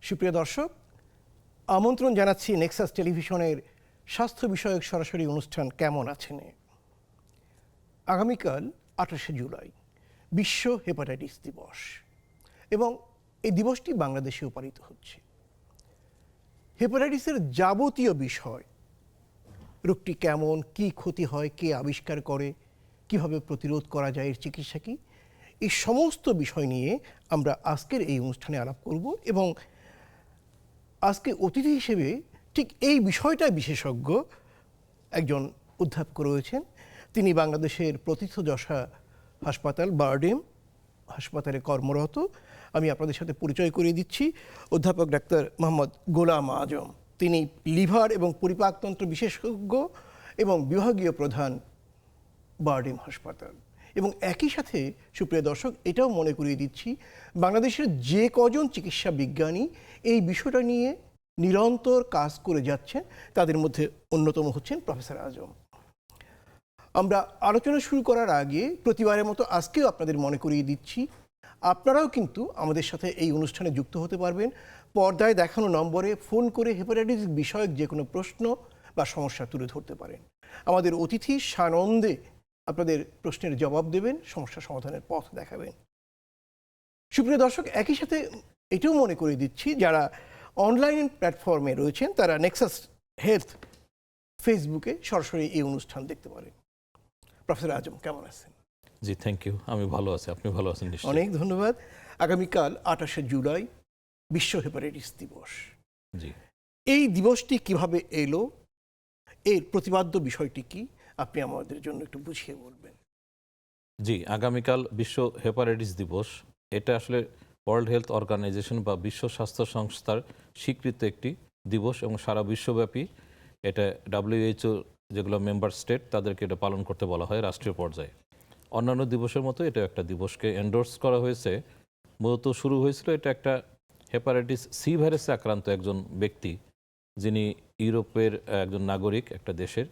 সুপ্রিয় দর্শক, আমন্ত্রণ জানাচ্ছি নেক্সাস টেলিভিশনের স্বাস্থ্য বিষয়ক সরাসরি অনুষ্ঠান কেমন আছেন। আগামীকাল 28শে জুলাই বিশ্ব হেপাটাইটিস দিবস এবং এই দিবসটি বাংলাদেশেও পালিত হচ্ছে। হেপাটাইটিসের যাবতীয় বিষয়, রোগটি কেমন, কি ক্ষতি হয়, কে আবিষ্কার করে, কিভাবে প্রতিরোধ করা যায়, এর চিকিৎসা কী, এই সমস্ত বিষয় নিয়ে আমরা আজকের এই অনুষ্ঠানে আলাপ করব এবং আজকে অতিথি হিসেবে ঠিক এই বিষয়টাই বিশেষজ্ঞ একজন অধ্যাপক রয়েছেন। তিনি বাংলাদেশের প্রথিতযশা হাসপাতাল বারডেম হাসপাতালে কর্মরত। আমি আপনাদের সাথে পরিচয় করিয়ে দিচ্ছি, অধ্যাপক ডাক্তার মোহাম্মদ গোলাম আজম। তিনি লিভার এবং পরিপাকতন্ত্র বিশেষজ্ঞ এবং বিভাগীয় প্রধান বারডেম হাসপাতাল। এবং একই সাথে সুপ্রিয় দর্শক, এটাও মনে করিয়ে দিচ্ছি, বাংলাদেশের যে কজন চিকিৎসা বিজ্ঞানী এই বিষয়টা নিয়ে নিরন্তর কাজ করে যাচ্ছেন তাদের মধ্যে অন্যতম হচ্ছেন প্রফেসর আজম। আমরা আলোচনা শুরু করার আগে প্রতিবারের মতো আজকেও আপনাদের মনে করিয়ে দিচ্ছি, আপনারাও কিন্তু আমাদের সাথে এই অনুষ্ঠানে যুক্ত হতে পারবেন। পর্দায় দেখানো নম্বরে ফোন করে হেপাটাইটিস বিষয়ক যে কোনো প্রশ্ন বা সমস্যা তুলে ধরতে পারেন। আমাদের অতিথি সানন্দে আপনাদের প্রশ্নের জবাব দেবেন, সমস্যা সমাধানের পথ দেখাবেন। সুপ্রিয় দর্শক, একই সাথে এটাও মনে করে দিচ্ছি, যারা অনলাইন প্ল্যাটফর্মে রয়েছেন তারা নেক্সাস হেলথ ফেসবুকে সরাসরি এই অনুষ্ঠান দেখতে পারেন। প্রফেসর আজম, কেমন আছেন? জি, থ্যাংক ইউ। আমি ভালো আছি, আপনি ভালো আছেন নিশ্চয়ই? অনেক ধন্যবাদ। আগামীকাল 28শে জুলাই বিশ্ব হেপাটাইটিস দিবস। জি, এই দিবসটি কিভাবে এলো, এর প্রতিপাদ্য বিষয়টি কি, আপনি আমাদের জন্য একটু বুঝিয়ে বলবেন। জি, আগামীকাল বিশ্ব হেপাটাইটিস দিবস। এটা আসলে ওয়ার্ল্ড হেলথ অর্গানাইজেশন বা বিশ্ব স্বাস্থ্য সংস্থার স্বীকৃত একটি দিবস এবং সারা বিশ্বব্যাপী এটা WHO যেগুলো মেম্বার স্টেট তাদেরকে এটা পালন করতে বলা হয় রাষ্ট্রীয় পর্যায়ে। অন্যান্য দিবসের মতো এটা একটা দিবসকে এন্ডোর্স করা হয়েছে। মূলত শুরু হয়েছিল এটা একটা হেপাটাইটিস সি ভাইরাসে আক্রান্ত একজন ব্যক্তি, যিনি ইউরোপের একজন নাগরিক একটা দেশের।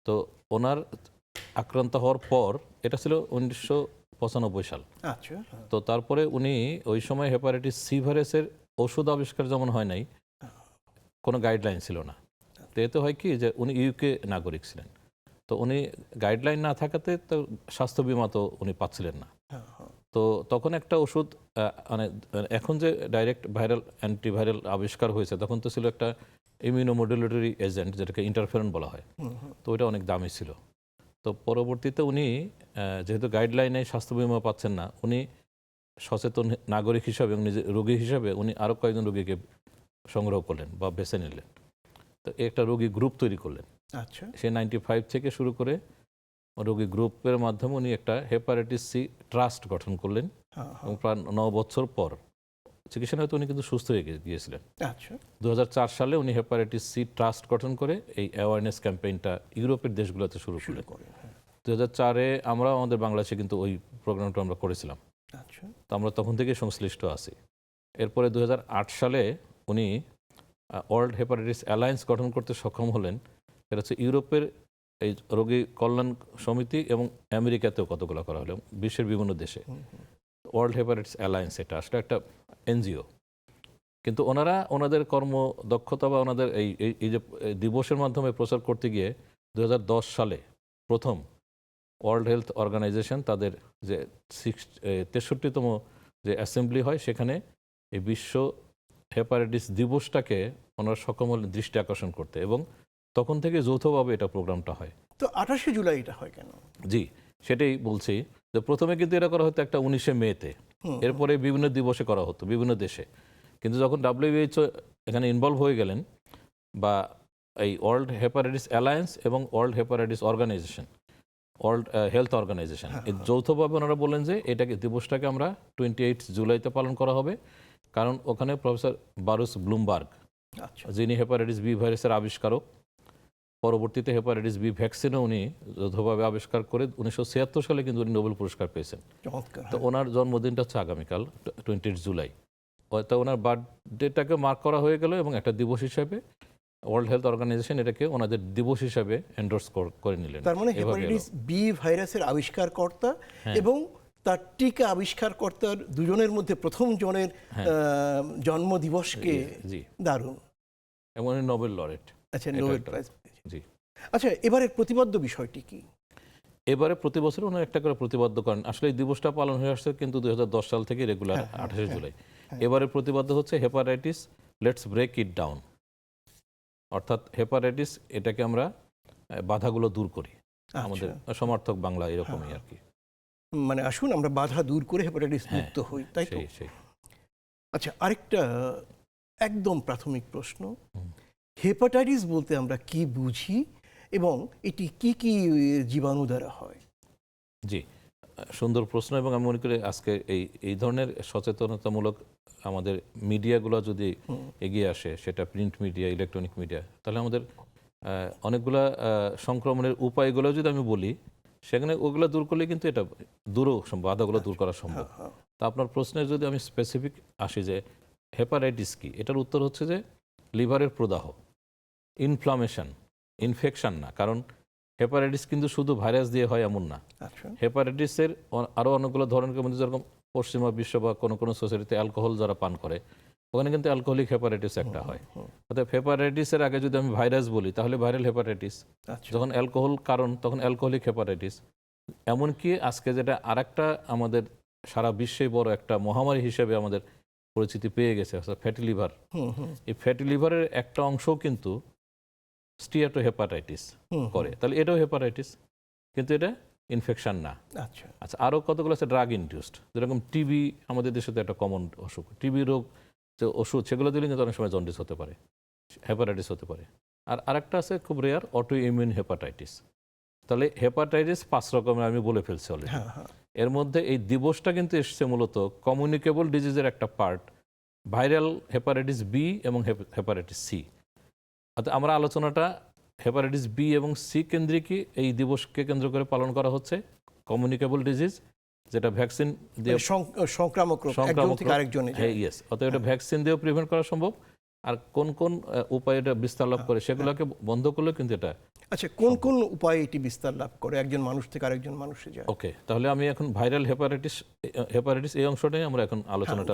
তো ওনার আক্রান্ত হওয়ার পর, এটা ছিল 1995 সাল। আচ্ছা, তো তারপরে উনি ওই সময় হেপাটাইটিস সি ভাইরাসের ওষুধ আবিষ্কার যেমন হয় নাই, কোনো গাইডলাইন ছিল না। তো এতে হয় কি যে উনি ইউকে নাগরিক ছিলেন, তো উনি গাইডলাইন না থাকাতে তো স্বাস্থ্য বিমা তো উনি পাচ্ছিলেন না। তো তখন একটা ওষুধ মানে এখন যে ডাইরেক্ট ভাইরাল অ্যান্টিভাইরাল আবিষ্কার হয়েছে, তখন তো ছিল একটা ইমিউনোমডুলেটরি এজেন্ট যেটাকে ইন্টারফেরন বলা হয়। তো ওইটা অনেক দামি ছিল। তো পরবর্তীতে উনি যেহেতু গাইডলাইনে স্বাস্থ্য বিমা পাচ্ছেন না, উনি সচেতন নাগরিক হিসাবে এবং নিজে রোগী হিসাবে উনি আরও কয়েকজন রোগীকে সংগ্রহ করলেন বা বেছে নিলেন। তো একটা রোগী গ্রুপ তৈরি করলেন। আচ্ছা, সে 95 থেকে শুরু করে রোগী গ্রুপের মাধ্যমে উনি একটা হেপাটাইটিস সি ট্রাস্ট গঠন করলেন এবং প্রায় 9 বছর পর চিকিৎসা হয়তো উনি কিন্তু সুস্থ হয়ে গিয়েছিলেন। আচ্ছা, 2004 সালে উনি হেপাটাইটিস সি ট্রাস্ট গঠন করে এই অ্যাওয়ারনেস ক্যাম্পেইনটা ইউরোপের দেশগুলোতে শুরু করলেন। 2004-এ আমরা আমাদের বাংলাদেশে কিন্তু ওই প্রোগ্রামটা আমরা করেছিলাম। আচ্ছা, তো আমরা তখন থেকে সংশ্লিষ্ট আছি। এরপরে 2008 সালে উনি ওয়ার্ল্ড হেপাটাইটিস অ্যালায়েন্স গঠন করতে সক্ষম হলেন। এটা হচ্ছে ইউরোপের এই রোগী কল্যাণ সমিতি এবং আমেরিকাতেও কতগুলো করা হলো, বিশ্বের বিভিন্ন দেশে। ওয়ার্ল্ড হেপাটাইটিস অ্যালায়েন্স এটা আসলে একটা এনজিও। কিন্তু ওনারা ওনাদের কর্মদক্ষতা বা ওনাদের এই যে দিবসের মাধ্যমে প্রচার করতে গিয়ে 2010 সালে প্রথম ওয়ার্ল্ড হেলথ অর্গানাইজেশন তাদের যে 63তম যে অ্যাসেম্বলি হয়, সেখানে এই বিশ্ব হেপাটাইটিস দিবসটাকে ওনারা সক্ষম হলেন দৃষ্টি আকর্ষণ করতে, এবং তখন থেকে যৌথভাবে এটা প্রোগ্রামটা হয়। তো 28শে জুলাই এটা হয় কেন? জি, সেটাই বলছি যে প্রথমে কিন্তু এটা করা হতো একটা 19শে মেতে, এরপরে বিভিন্ন দিবসে করা হতো বিভিন্ন দেশে। কিন্তু যখন WHO এখানে ইনভলভ হয়ে গেলেন, বা এই ওয়ার্ল্ড হেপাটাইটিস অ্যালায়েন্স এবং world hepatitis organisation, world health organisation, এই যৌথভাবে ওনারা বললেন যে এটাকে দিবসটাকে আমরা 28 জুলাইতে পালন করা হবে। কারণ ওখানে প্রফেসর বারুস ব্লুমবার্গ, আচ্ছা, যিনি হেপাটাইটিস বি ভাইরাসের আবিষ্কারক, পরবর্তীতে হেপাটাইটিস বি ভ্যাকসিনও উনি যৌথভাবে আবিষ্কার করে 1976 সালে কিন্তু উনি নোবেল পুরস্কার পেয়েছেন। চমৎকার। তো ওনার জন্মদিনটা হচ্ছে আগামীকাল 28 জুলাই। তো ওনার বার্থডেটাকে মার্ক করা হয়ে গেল এবং একটা দিবস হিসাবে ওয়ার্ল্ড হেলথ অর্গানাইজেশন এটাকে ওনাদের দিবস হিসাবে এন্ডোর্স করে নিলেন। তার মানে হেপাটাইটিস বি ভাইরাসের আবিষ্কারকর্তা এবং তার টিকা আবিষ্কারকর্তার দুজনের মধ্যে প্রথম জনের জন্মদিবসকে জি দারুণ। এমন নোবেল লরেট। আচ্ছা, নোবেল প্রাইজ। জি, আচ্ছা, এবারের প্রতিপাদ্য বিষয়টি কি? এবারে প্রতি বছর ওনারা একটা করে প্রতিবাদ্য করেন। আসলে এই দিবসটা পালন হয়ে আসছে কিন্তু 2010 সাল থেকে রেগুলার 28 জুলাই। এবারে প্রতিবাদ্য হচ্ছে hepatitis let's break it down, অর্থাৎ হেপাটাইটিস এটাকে আমরা বাধাগুলো দূর করি। আমাদের সমার্থক বাংলা এরকমই আর কি। মানে আসুন আমরা বাধা দূর করে হেপাটাইটিস মুক্ত হই, তাই তো? সেই আচ্ছা, আরেকটা একদম প্রাথমিক প্রশ্ন, হেপাটাইটিস বলতে আমরা কি বুঝি এবং এটি কি কি জীবাণু দ্বারা হয়? জি, সুন্দর প্রশ্ন। এবং আমি মনে করি আজকে এই ধরনের সচেতনতামূলক আমাদের মিডিয়াগুলো যদি এগিয়ে আসে, সেটা প্রিন্ট মিডিয়া, ইলেকট্রনিক মিডিয়া, তাহলে আমাদের অনেকগুলা সংক্রমণের উপায়গুলো যদি আমি বলি, সেখানে ওগুলো দূর করলে কিন্তু এটা বাধাগুলো দূর করা সম্ভব। তা আপনার প্রশ্নের যদি আমি স্পেসিফিক আসি যে হেপাটাইটিস কি, এটার উত্তর হচ্ছে যে লিভারের প্রদাহ, ইনফ্লামেশন, ইনফেকশন না। কারণ হেপাটাইটিস কিন্তু শুধু ভাইরাস দিয়ে হয় এমন না। হেপাটাইটিসের আরও অনেকগুলো ধরনের মধ্যে, যেরকম পশ্চিমা বিশ্ব বা কোনো কোনো সোসাইটিতে অ্যালকোহল যারা পান করে, ওখানে কিন্তু অ্যালকোহলিক হেপাটাইটিস একটা হয়। অর্থাৎ হেপাটাইটিসের আগে যদি আমি ভাইরাস বলি তাহলে ভাইরাল হেপাটাইটিস, যখন অ্যালকোহল কারণ তখন অ্যালকোহলিক হেপাটাইটিস। এমনকি আজকে যেটা আরেকটা আমাদের সারা বিশ্বে বড় একটা মহামারী হিসেবে আমাদের পরিচিতি পেয়ে গেছে, ফ্যাটি লিভার। এই ফ্যাটি লিভারের একটা অংশও কিন্তু স্টিয়াটো হেপাটাইটিস করে, তাহলে এটাও হেপাটাইটিস, কিন্তু এটা ইনফেকশন না। আচ্ছা, আরও কতগুলো আছে ড্রাগ ইনডিউসড, যেরকম টিবি আমাদের দেশে তো একটা কমন অসুখ, টিবি রোগ যে ওষুধ, সেগুলো দিলে কিন্তু অনেক সময় জন্ডিস হতে পারে, হেপাটাইটিস হতে পারে। আর আরেকটা আছে খুব রেয়ার, অটো ইমিউন হেপাটাইটিস। তাহলে হেপাটাইটিস 5 রকমের আমি বলে ফেলছি অলরেডি। এর মধ্যে এই দিবসটা কিন্তু এসছে মূলত কমিউনিকেবল ডিজিজের একটা পার্ট, ভাইরাল হেপাটাইটিস বি এবং হেপাটাইটিস সি। অর্থাৎ আমরা আলোচনাটা হেপাটাইটিস বি এবং সি কেন্দ্রিকই এই দিবসকে কেন্দ্র করে পালন করা হচ্ছে। কমিউনিকেবল ডিজিজ, যেটা ভ্যাকসিন দিয়ে সংক্রামক রোগ, একজন থেকে আরেকজনে যায়। ইয়েস, অতএব এটা ভ্যাকসিন দিয়েও প্রিভেন্ট করা সম্ভব। আর কোন কোন উপায়ে এটা বিস্তার লাভ করে সেগুলোকে বন্ধ করলে কিন্তু এটা। আচ্ছা, কোন কোন উপায়ে এটি বিস্তার লাভ করে, একজন মানুষ থেকে আরেকজন মানুষে যায়? ওকে, তাহলে আমি এখন ভাইরাল হেপাটাইটিস এই অংশটাই আমরা এখন আলোচনাটা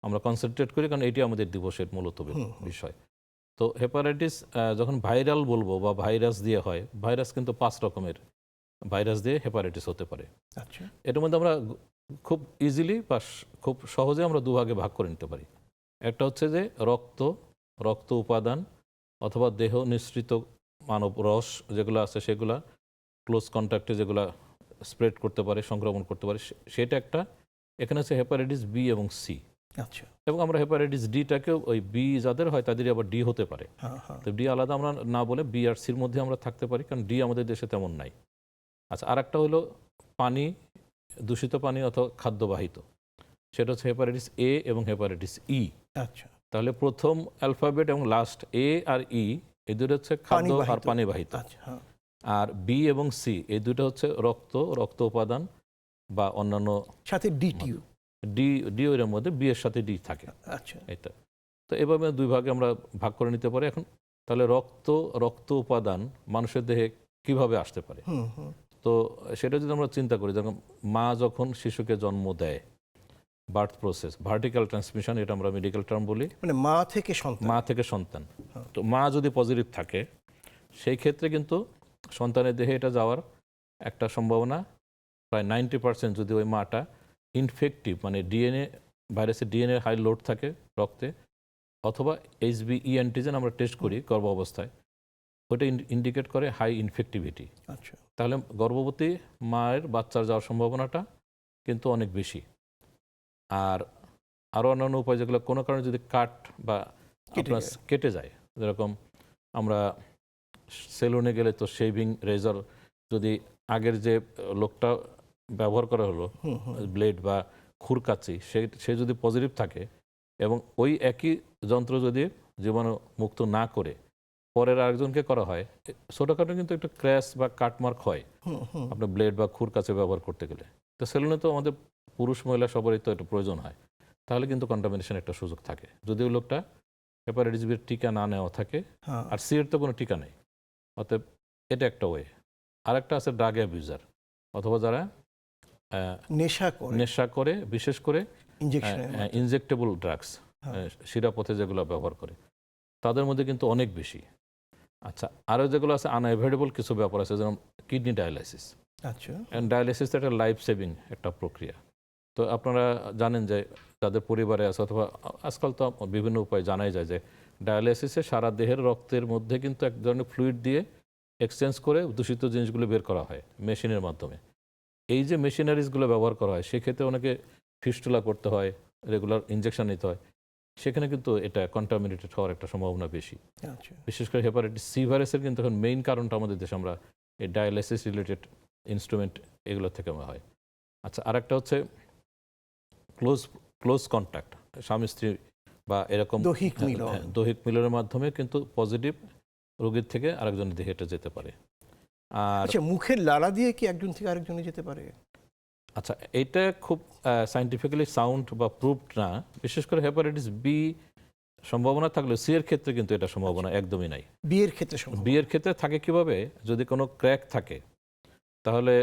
আমরা কনসেন্ট্রেট করি, কারণ এটি আমাদের দিবসের মূলত বিষয়। তো হেপাটাইটিস যখন ভাইরাল বলবো বা ভাইরাস দিয়ে হয়, ভাইরাস কিন্তু 5 রকমের ভাইরাস দিয়ে হেপাটাইটিস হতে পারে। আচ্ছা, এটার মধ্যে আমরা খুব ইজিলি বা খুব সহজে আমরা দুভাগে ভাগ করে নিতে পারি। একটা হচ্ছে যে রক্ত উপাদান অথবা দেহ নিঃসৃত মানব রস যেগুলো আছে, সেগুলা ক্লোজ কন্ট্যাক্টে যেগুলা স্প্রেড করতে পারে, সংক্রমণ করতে পারে, সেটা একটা। এখানে হচ্ছে হেপাটাইটিস বি এবং সি। আচ্ছা, এবং আমরা হেপাটাইটিস ডিটাকেও ওই বি যাদের হয় তাদেরই আবার ডি হতে পারে। তো ডি আলাদা আমরা না বলে বি আর সির মধ্যে আমরা থাকতে পারি, কারণ ডি আমাদের দেশে তেমন নাই। আচ্ছা, আর একটা হলো পানি, দূষিত পানি অথবা খাদ্যবাহিত, সেটা হচ্ছে হেপাটাইটিস এ এবং হেপাটাইটিস ই। আচ্ছা, তাহলে প্রথম অ্যালফাবেট এবং লাস্ট এ আর ই, এই দুটো হচ্ছে খাদ্য আর পানিবাহিত। আর বি এবং সি এই দুটো হচ্ছে রক্ত উপাদান বা অন্যান্য সাথে ডি এর মধ্যে বি এর সাথে ডি থাকে। আচ্ছা, এটা তো এভাবে দুই ভাগে আমরা ভাগ করে নিতে পারি। এখন তাহলে রক্ত উপাদান মানুষের দেহে কিভাবে আসতে পারে, তো সেটা যদি আমরা চিন্তা করি, যেমন মা যখন শিশুকে জন্ম দেয়, বার্থ প্রসেস, ভার্টিক্যাল ট্রান্সমিশন, এটা আমরা মেডিকেল টার্ম বলি, মানে মা থেকে সন্তান। তো মা যদি পজিটিভ থাকে, সেই ক্ষেত্রে কিন্তু সন্তানের দেহে এটা যাওয়ার একটা সম্ভাবনা প্রায় 90%। যদি ওই মাটা ইনফেক্টিভ, মানে ভাইরাসের ডিএনএ হাই লোড থাকে রক্তে, অথবা HBE অ্যান্টিজেন আমরা টেস্ট করি গর্ভ অবস্থায়, ওটা ইন্ডিকেট করে হাই ইনফেক্টিভিটি। আচ্ছা, তাহলে গর্ভবতী মায়ের বাচ্চার যাওয়ার সম্ভাবনাটা কিন্তু অনেক বেশি। আর আরও অন্যান্য উপায়, যেগুলো কোনো কারণে যদি কেটে যায়, যেরকম আমরা সেলুনে গেলে তো শেভিং রেজার যদি আগের যে লোকটা ব্যবহার করা হলো, ব্লেড বা খুরকাচি, সে যদি পজিটিভ থাকে এবং ওই একই যন্ত্র যদি জীবাণু মুক্ত না করে পরের আরেকজনকে করা হয়, ছোটোখাটো কিন্তু একটা ক্র্যাশ বা কাটমার্ক হয় আপনার ব্লেড বা খুরকাচি ব্যবহার করতে গেলে। তো সেলুনে তো আমাদের পুরুষ মহিলা সবারই তো এটা প্রয়োজন হয়, তাহলে কিন্তু কন্টামিনেশন একটা সুযোগ থাকে যদি ওই লোকটা হেপাটাইটিস বির টিকা না নেওয়া থাকে। আর সি এর তো কোনো টিকা নেই, অতএব এটা একটা ওয়ে। আরেকটা আছে ড্রাগ অ্যাবিউজার, অথবা যারা নেশা করে বিশেষ করে ইনজেকশনের ইনজেক্টেবল ড্রাগস, শিরাপথে যেগুলো ব্যবহার করে, তাদের মধ্যে কিন্তু অনেক বেশি। আচ্ছা, আরও যেগুলো আছে আনঅ্যাভয়েডেবল কিছু ব্যাপার আছে, যেমন কিডনি ডায়ালাইসিস। আচ্ছা, ডায়ালাইসিস একটা লাইফ সেভিং একটা প্রক্রিয়া। তো আপনারা জানেন যে তাদের পরিবারে আছে, অথবা আজকাল তো বিভিন্ন উপায়ে জানাই যায় যে ডায়ালাইসিসে সারা দেহের রক্তের মধ্যে কিন্তু এক ধরনের ফ্লুইড দিয়ে এক্সচেঞ্জ করে দূষিত জিনিসগুলো বের করা হয় মেশিনের মাধ্যমে। এই যে মেশিনারিজগুলো ব্যবহার করা হয়, সেক্ষেত্রে অনেকে ফিস্টুলা করতে হয়, রেগুলার ইনজেকশন নিতে হয়, সেখানে কিন্তু এটা কন্টামিনেটেড হওয়ার একটা সম্ভাবনা বেশি। আচ্ছা, বিশেষ করে হেপাটাইটিস সি ভাইরাসের কিন্তু এখন মেইন কারণটা আমাদের দেশে আমরা এই ডায়ালাইসিস রিলেটেড ইনস্ট্রুমেন্ট এগুলো থেকে হয়। আচ্ছা, আরেকটা হচ্ছে ক্লোজ কন্ট্যাক্ট, স্বামী স্ত্রী বা এরকম দৈহিক মিলন। দৈহিক মিলনের মাধ্যমে কিন্তু পজিটিভ রোগীর থেকে আরেকজনের দেহে এটা যেতে পারে। আর আচ্ছা, মুখের লালা দিয়ে কি একজন থেকে আরেকজনে যেতে পারে? আচ্ছা, এটা খুব সায়েন্টিফিক্যালি সাউন্ড বা প্রুভড না। বিশেষ করে হেপাটাইটিস বি সম্ভাবনা থাকলে সি এর ক্ষেত্রে কিন্তু এটা সম্ভাবনা একদমই নাই। বিয়ের ক্ষেত্রে সম্ভব? বিয়ের ক্ষেত্রে থাকে কিভাবে, যদি কোনো ক্র্যাক থাকে, তাহলে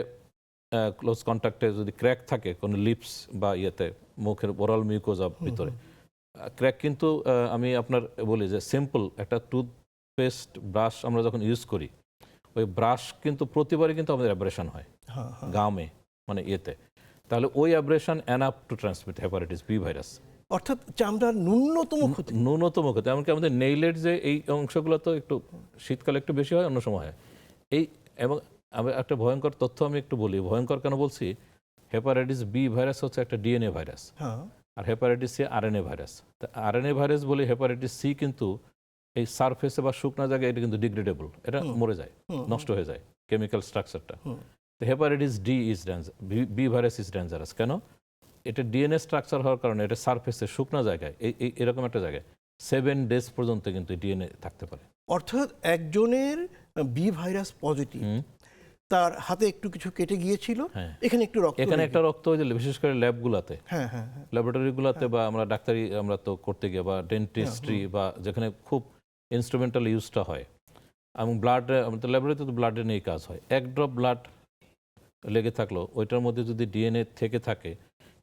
ক্লোজ কন্ট্যাক্টে যদি ক্র্যাক থাকে কোনো লিপস বা ইয়েতে, মুখের ওরাল মিউকোজা ভিতরে ক্র্যাক, কিন্তু আমি আপনার বলি যে সিম্পল একটা টুথপেস্ট ব্রাশ আমরা যখন ইউজ করি, ওই ব্রাশ কিন্তু প্রতিবারই কিন্তু আমাদের অ্যাব্রেশন হয় হ্যাঁ, হ্যাঁ। গামে, মানে ইয়েতে, তাহলে ওই abrasion enough to transmit hepatitis B virus. অর্থাৎ চামড়ার ন্যূনতম ক্ষতি। ন্যূনতম ক্ষতি, এমনকি আমাদের নেইলের যে এই অংশগুলো তো একটু শীতকালে একটু বেশি হয়, অন্য সময় হয় এই। এবং আমি একটা ভয়ঙ্কর তথ্য আমি একটু বলি, ভয়ঙ্কর কেন বলছি, হেপাটাইটিস বি ভাইরাস হচ্ছে একটা ডিএনএ ভাইরাস, হ্যাঁ, আর হেপাটাইটিস সি আরএনএ ভাইরাস। তা আরএনএ ভাইরাস বলে হেপাটাইটিস সি কিন্তু এই সারফেসে বা শুকনা জায়গায় এটা কিন্তু ডিগ্রেডেবল, এটা মরে যায়, নষ্ট হয়ে যায় কেমিক্যাল স্ট্রাকচারটা। তো hepatitis D is danger, B virus is dangerous. কেন? এটা ডিএনএ স্ট্রাকচার হওয়ার কারণে এটা সারফেসে শুকনা জায়গায়, এরকম একটা জায়গায় 7 ডেজ পর্যন্ত কিন্তু ডিএনএ থাকতে পারে। অর্থাৎ একজনের বি ভাইরাস পজিটিভ, তার হাতে একটু কিছু কেটে গিয়েছিল, হ্যাঁ। এখানে একটু রক্ত, এখানে একটা রক্ত হয়ে গেলে, বিশেষ করে ল্যাবগুলোতে, হ্যাঁ হ্যাঁ হ্যাঁ, ল্যাবরেটরিগুলোতে বা আমরা ডাক্তারি আমরা তো করতে গিয়ে, বা ডেন্টিস্ট্রি বা যেখানে খুব ইনস্ট্রুমেন্টাল ইউজটা হয়, এবং ব্লাড, আমাদের ল্যাবরেটরিতে তো ব্লাডে নিয়ে কাজ হয়, এক ড্রপ ব্লাড লেগে থাকলো, ওইটার মধ্যে যদি ডিএনএ থেকে থাকে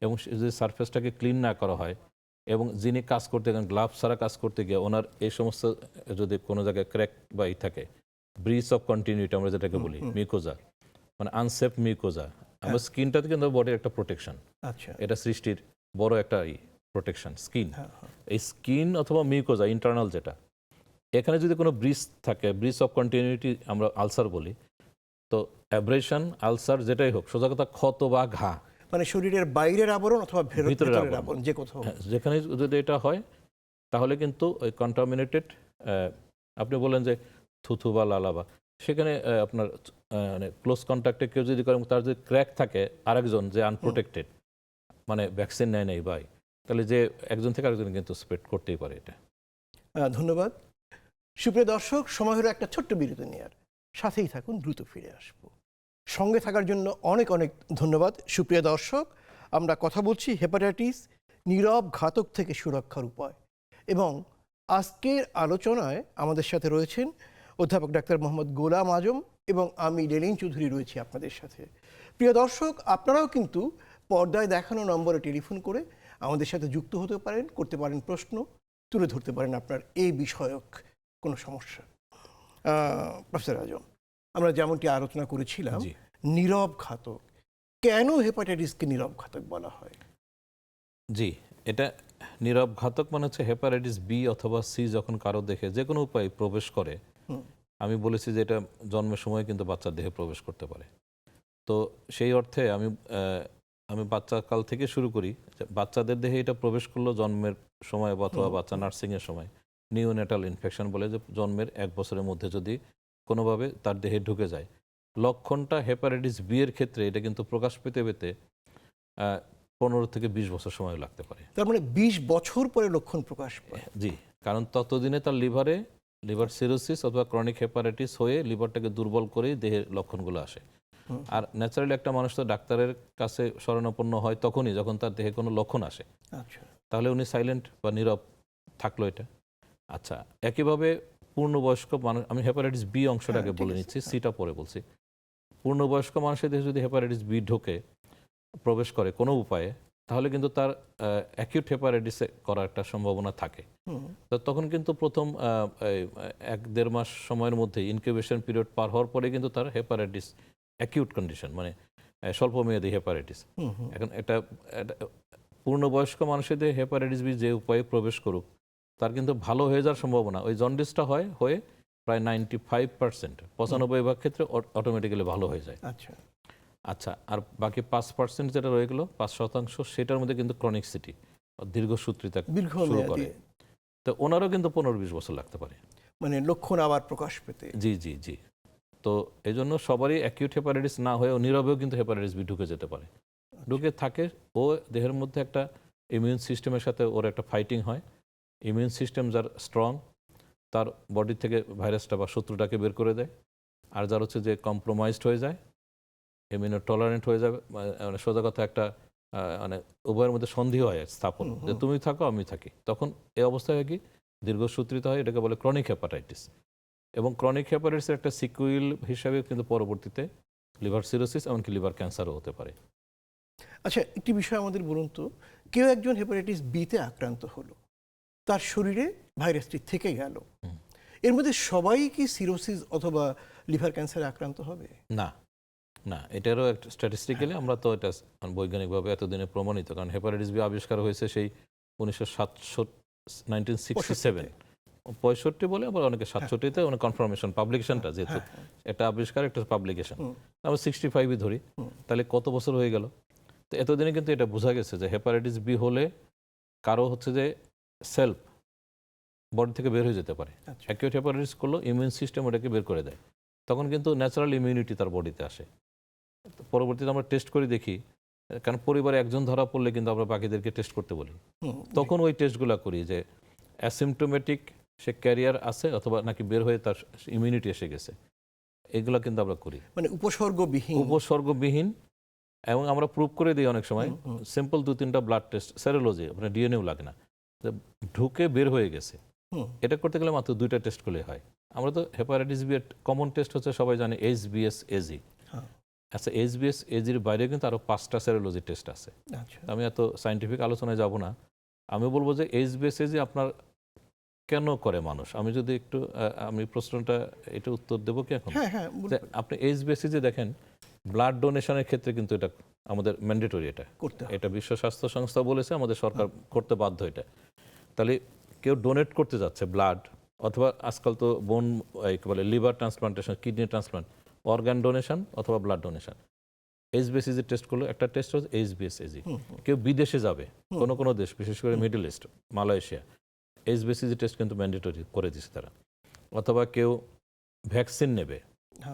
এবং যদি সারফেসটাকে ক্লিন না করা হয়, এবং যিনি কাজ করতে গেলেন গ্লাভস ছাড়া কাজ করতে গিয়ে ওনার এই সমস্ত যদি কোনো জায়গায় ক্র্যাক বা ই থাকে, ব্রিজ অফ কন্টিনিউটি আমরা যেটাকে বলি, মিউকোজা, মানে আনসেফ মিউকোজা, আমার স্কিনটাতে কিন্তু বডির একটা প্রোটেকশন, আচ্ছা, এটা সৃষ্টির বড় একটা প্রোটেকশন স্কিন। এই স্কিন অথবা মিউকোজা ইন্টারনাল যেটা, এখানে যদি কোনো ব্রিজ থাকে, ব্রিজ অফ কন্টিনিউটি আমরা আলসার বলি, তো অ্যাব্রেশন, আলসার যেটাই হোক, সোজা কথা ক্ষত বা ঘা, মানে শরীরের বাইরের আবরণ অথবা ভিতরের আবরণ, যে কোথাও। হ্যাঁ, যেখানে যদি এটা হয়, তাহলে কিন্তু ওই কন্টামিনেটেড, আপনি বলেন যে থুথু বা লালাবা, সেখানে আপনার মানে ক্লোজ কন্ট্যাক্টে কেউ যদি করে, তার যদি ক্র্যাক থাকে আরেকজন যে আনপ্রোটেক্টেড, মানে ভ্যাকসিন নেয় নাই ভাই, তাহলে যে একজন থেকে আরেকজন কিন্তু স্প্রেড করতেই পারে এটা। ধন্যবাদ। সুপ্রিয় দর্শক, সময় হলো একটা ছোট্ট বিরতি নেওয়ার, সাথেই থাকুন, দ্রুত ফিরে আসবো। সঙ্গে থাকার জন্য অনেক অনেক ধন্যবাদ। সুপ্রিয় দর্শক, আমরা কথা বলছি হেপাটাইটিস নীরব ঘাতক থেকে সুরক্ষার উপায়, এবং আজকের আলোচনায় আমাদের সাথে রয়েছেন অধ্যাপক ডাক্তার মোহাম্মদ গোলাম আজম এবং আমি লেলিন চৌধুরী রয়েছি আপনাদের সাথে। প্রিয় দর্শক, আপনারাও কিন্তু পর্দায় দেখানো নম্বরে টেলিফোন করে আমাদের সাথে যুক্ত হতে পারেন, করতে পারেন প্রশ্ন, তুলে ধরতে পারেন আপনার এই বিষয়ক কোনো সমস্যা। প্রফেসর আজম, আমরা যেমনটি আলোচনা করেছিলাম, জি। নীরব ঘাতক, কেন হেপাটাইটিসকে নীরব ঘাতক বলা হয়? জি, এটা নীরব ঘাতক মানে হচ্ছে হেপাটাইটিস বি অথবা সি যখন কারো দেখে যে কোনো উপায়ে প্রবেশ করে, আমি বলেছি যে এটা জন্মের সময় কিন্তু বাচ্চার দেহে প্রবেশ করতে পারে। তো সেই অর্থে আমি বাচ্চাকাল থেকে শুরু করি, বাচ্চাদের দেহে এটা প্রবেশ করলো জন্মের সময় অথবা বাচ্চা নার্সিংয়ের সময়, নিওনেটাল ইনফেকশন বলে, যে জন্মের 1 বছরের মধ্যে যদি কোনোভাবে তার দেহে ঢুকে যায়। লক্ষণটা হেপাটাইটিস বি এর ক্ষেত্রে এটা কিন্তু প্রকাশ পেতে পেতে 15 থেকে 20 বছর সময় লাগতে পারে। তার মানে 20 বছর পরে লক্ষণ প্রকাশ পায়? জি, কারণ ততদিনে তার লিভার সিরোসিস অথবা ক্রনিক হেপাটাইটিস হয়ে লিভারটাকে দুর্বল করেই দেহের লক্ষণগুলো আসে। আর ন্যাচারালি একটা মানুষ তো ডাক্তারের কাছে শরণাপন্ন হয় তখনই যখন তার দেহে কোনো লক্ষণ আসে। আচ্ছা, তাহলে উনি সাইলেন্ট বা নীরব থাকলো এটা। আচ্ছা, একইভাবে পূর্ণবয়স্ক মানুষ, আমি হেপাটাইটিস বি অংশটাকে বলে নিচ্ছি, সিটা পরে বলছি। পূর্ণবয়স্ক মানুষের দেহে যদি হেপাটাইটিস বি ঢোকে, প্রবেশ করে কোনো উপায়ে, তাহলে কিন্তু তার অ্যাকিউট হেপাটাইটিসে করার একটা সম্ভাবনা থাকে। তো তখন কিন্তু প্রথম এই 1-1.5 মাস সময়ের মধ্যে ইনকিউবেশন পিরিয়ড পার হওয়ার পরে কিন্তু তার হেপাটাইটিস অ্যাকিউট কন্ডিশন, মানে স্বল্পমেয়াদী হেপাটাইটিস। এখন এটা এটা পূর্ণবয়স্ক মানুষদের হেপাটাইটিস বি যে উপায়ে প্রবেশ করুক, তার কিন্তু ভালো হয়ে যাওয়ার সম্ভাবনা, ওই জন্ডিসটা হয়ে প্রায় 95%, 95% ক্ষেত্রে অটোমেটিক্যালি ভালো হয়ে যায়। আচ্ছা, আচ্ছা, আর বাকি 5% যেটা রয়ে গেল, 5%, সেটার মধ্যে কিন্তু ক্রনিকসিটি, দীর্ঘসূত্রিতা শুরু দীর্ঘমেয়াদী, করে। তো ওনারও কিন্তু 15-20 বছর লাগতে পারে। মানে লক্ষণ আবার প্রকাশ পেতে। জি জি জি। তো এই জন্য সবারই অ্যাকিউট হেপাটাইটিস না হয়েও নীরবেও কিন্তু হেপাটাইটিস বি ঢুকে যেতে পারে। ঢুকে থাকে, ও দেহের মধ্যে একটা ইমিউন সিস্টেমের সাথে ওর একটা ফাইটিং হয়। ইমিউন সিস্টেম যার স্ট্রং, তার বডি থেকে ভাইরাসটা বা শত্রুটাকে বের করে দেয়। আর যার হচ্ছে যে কম্প্রোমাইজড হয়ে যায়, ইমিউনো টলারেন্ট হয়ে যাবে, মানে সোজা কথা একটা মানে উভয়ের মধ্যে সন্ধি হয় স্থাপন, যে তুমি থাকো আমি থাকি। তখন এই অবস্থায় হয় কি, দীর্ঘসূত্রিত হয়, এটাকে বলে ক্রনিক হেপাটাইটিস। এবং ক্রনিক হেপাটাইটিসের একটা সিকুইল হিসাবে কিন্তু পরবর্তীতে লিভার সিরোসিস, এমনকি লিভার ক্যান্সারও হতে পারে। আচ্ছা, একটি বিষয় আমাদের বলুন তো, কেউ একজন হেপাটাইটিস বিতে আক্রান্ত হলো, তার শরীরে ভাইরাসটি থেকে গেল, এর মধ্যে সবাই কি সিরোসিস অথবা লিভার ক্যান্সারে আক্রান্ত হবে? না না, এটারও একটা স্ট্যাটিস্টিক্যালি আমরা তো এটা বৈজ্ঞানিকভাবে এতদিনে প্রমাণিত, কারণ হেপাটাইটিস বি আবিষ্কার হয়েছে সেই 1967 65 বলে, আবার অনেকে 67-তে অনেক কনফার্মেশন পাবলিকেশনটা, যেহেতু এটা আবিষ্কার একটা পাবলিকেশন, আমরা 65-ই ধরি, তাহলে কত বছর হয়ে গেল। তো এতদিনে কিন্তু এটা বোঝা গেছে যে হেপাটাইটিস বি হলে কারো হচ্ছে যে সেলফ বডি থেকে বের হয়ে যেতে পারে। আচ্ছা। অ্যাকিউট হেপাটাইটিস করলো, ইমিউন সিস্টেম ওটাকে বের করে দেয়, তখন কিন্তু ন্যাচারাল ইমিউনিটি তার বডিতে আসে। তো পরবর্তীতে আমরা টেস্ট করে দেখি, কারণ পরিবারে একজন ধরা পড়লে কিন্তু আমরা বাকিদেরকে টেস্ট করতে বলি, তখন ওই টেস্টগুলো করি যে অ্যাসিমটোমেটিক সে ক্যারিয়ার আছে অথবা নাকি বের হয়ে তার ইমিউনিটি এসে গেছে, এগুলো কিন্তু আমরা করি মানে উপসর্গবিহীন। উপসর্গবিহীন। এবং আমরা প্রুভ করে দিই অনেক সময়, সিম্পল 2-3টা ব্লাড টেস্ট, সেরোলজি, আপনার ডিএনএও লাগে না, যে ঢুকে বের হয়ে গেছে। এটা করতে গেলে মাত্র 2টা টেস্ট করলে হয়। আমরা তো হেপাটাইটিস বি এর কমন টেস্ট হচ্ছে সবাই জানে HBsAg। আচ্ছা, HBsAgর বাইরে কিন্তু আরো 5টা সেরোলজি টেস্ট আছে। আচ্ছা, আমি এত সায়েন্টিফিক আলোচনায় যাব না, আমি বলবো যে HBsAg আপনার কেন করে মানুষ, আমি যদি একটু আমি প্রশ্নটা এটা উত্তর দেবো কি এখন? হ্যাঁ হ্যাঁ, যে আপনি HBsAg দেখেন, ব্লাড ডোনেশনের ক্ষেত্রে কিন্তু এটা আমাদের ম্যান্ডেটরি, করতে হবে। এটা বিশ্ব স্বাস্থ্য সংস্থা বলেছে, আমাদের সরকার করতে বাধ্য এটা। তাহলে কেউ ডোনেট করতে যাচ্ছে ব্লাড, অথবা আজকাল তো বোন বলে liver transplantation, kidney transplant, organ donation অথবা ব্লাড ডোনেশন, HBsAg টেস্ট করলো, একটা টেস্ট হচ্ছে HBsAg। কেউ বিদেশে যাবে, কোনো কোনো দেশ, বিশেষ করে middle east, Malaysia, HBsAg test কিন্তু ম্যান্ডেটরি করে দিচ্ছে তারা। অথবা কেউ ভ্যাকসিন নেবে,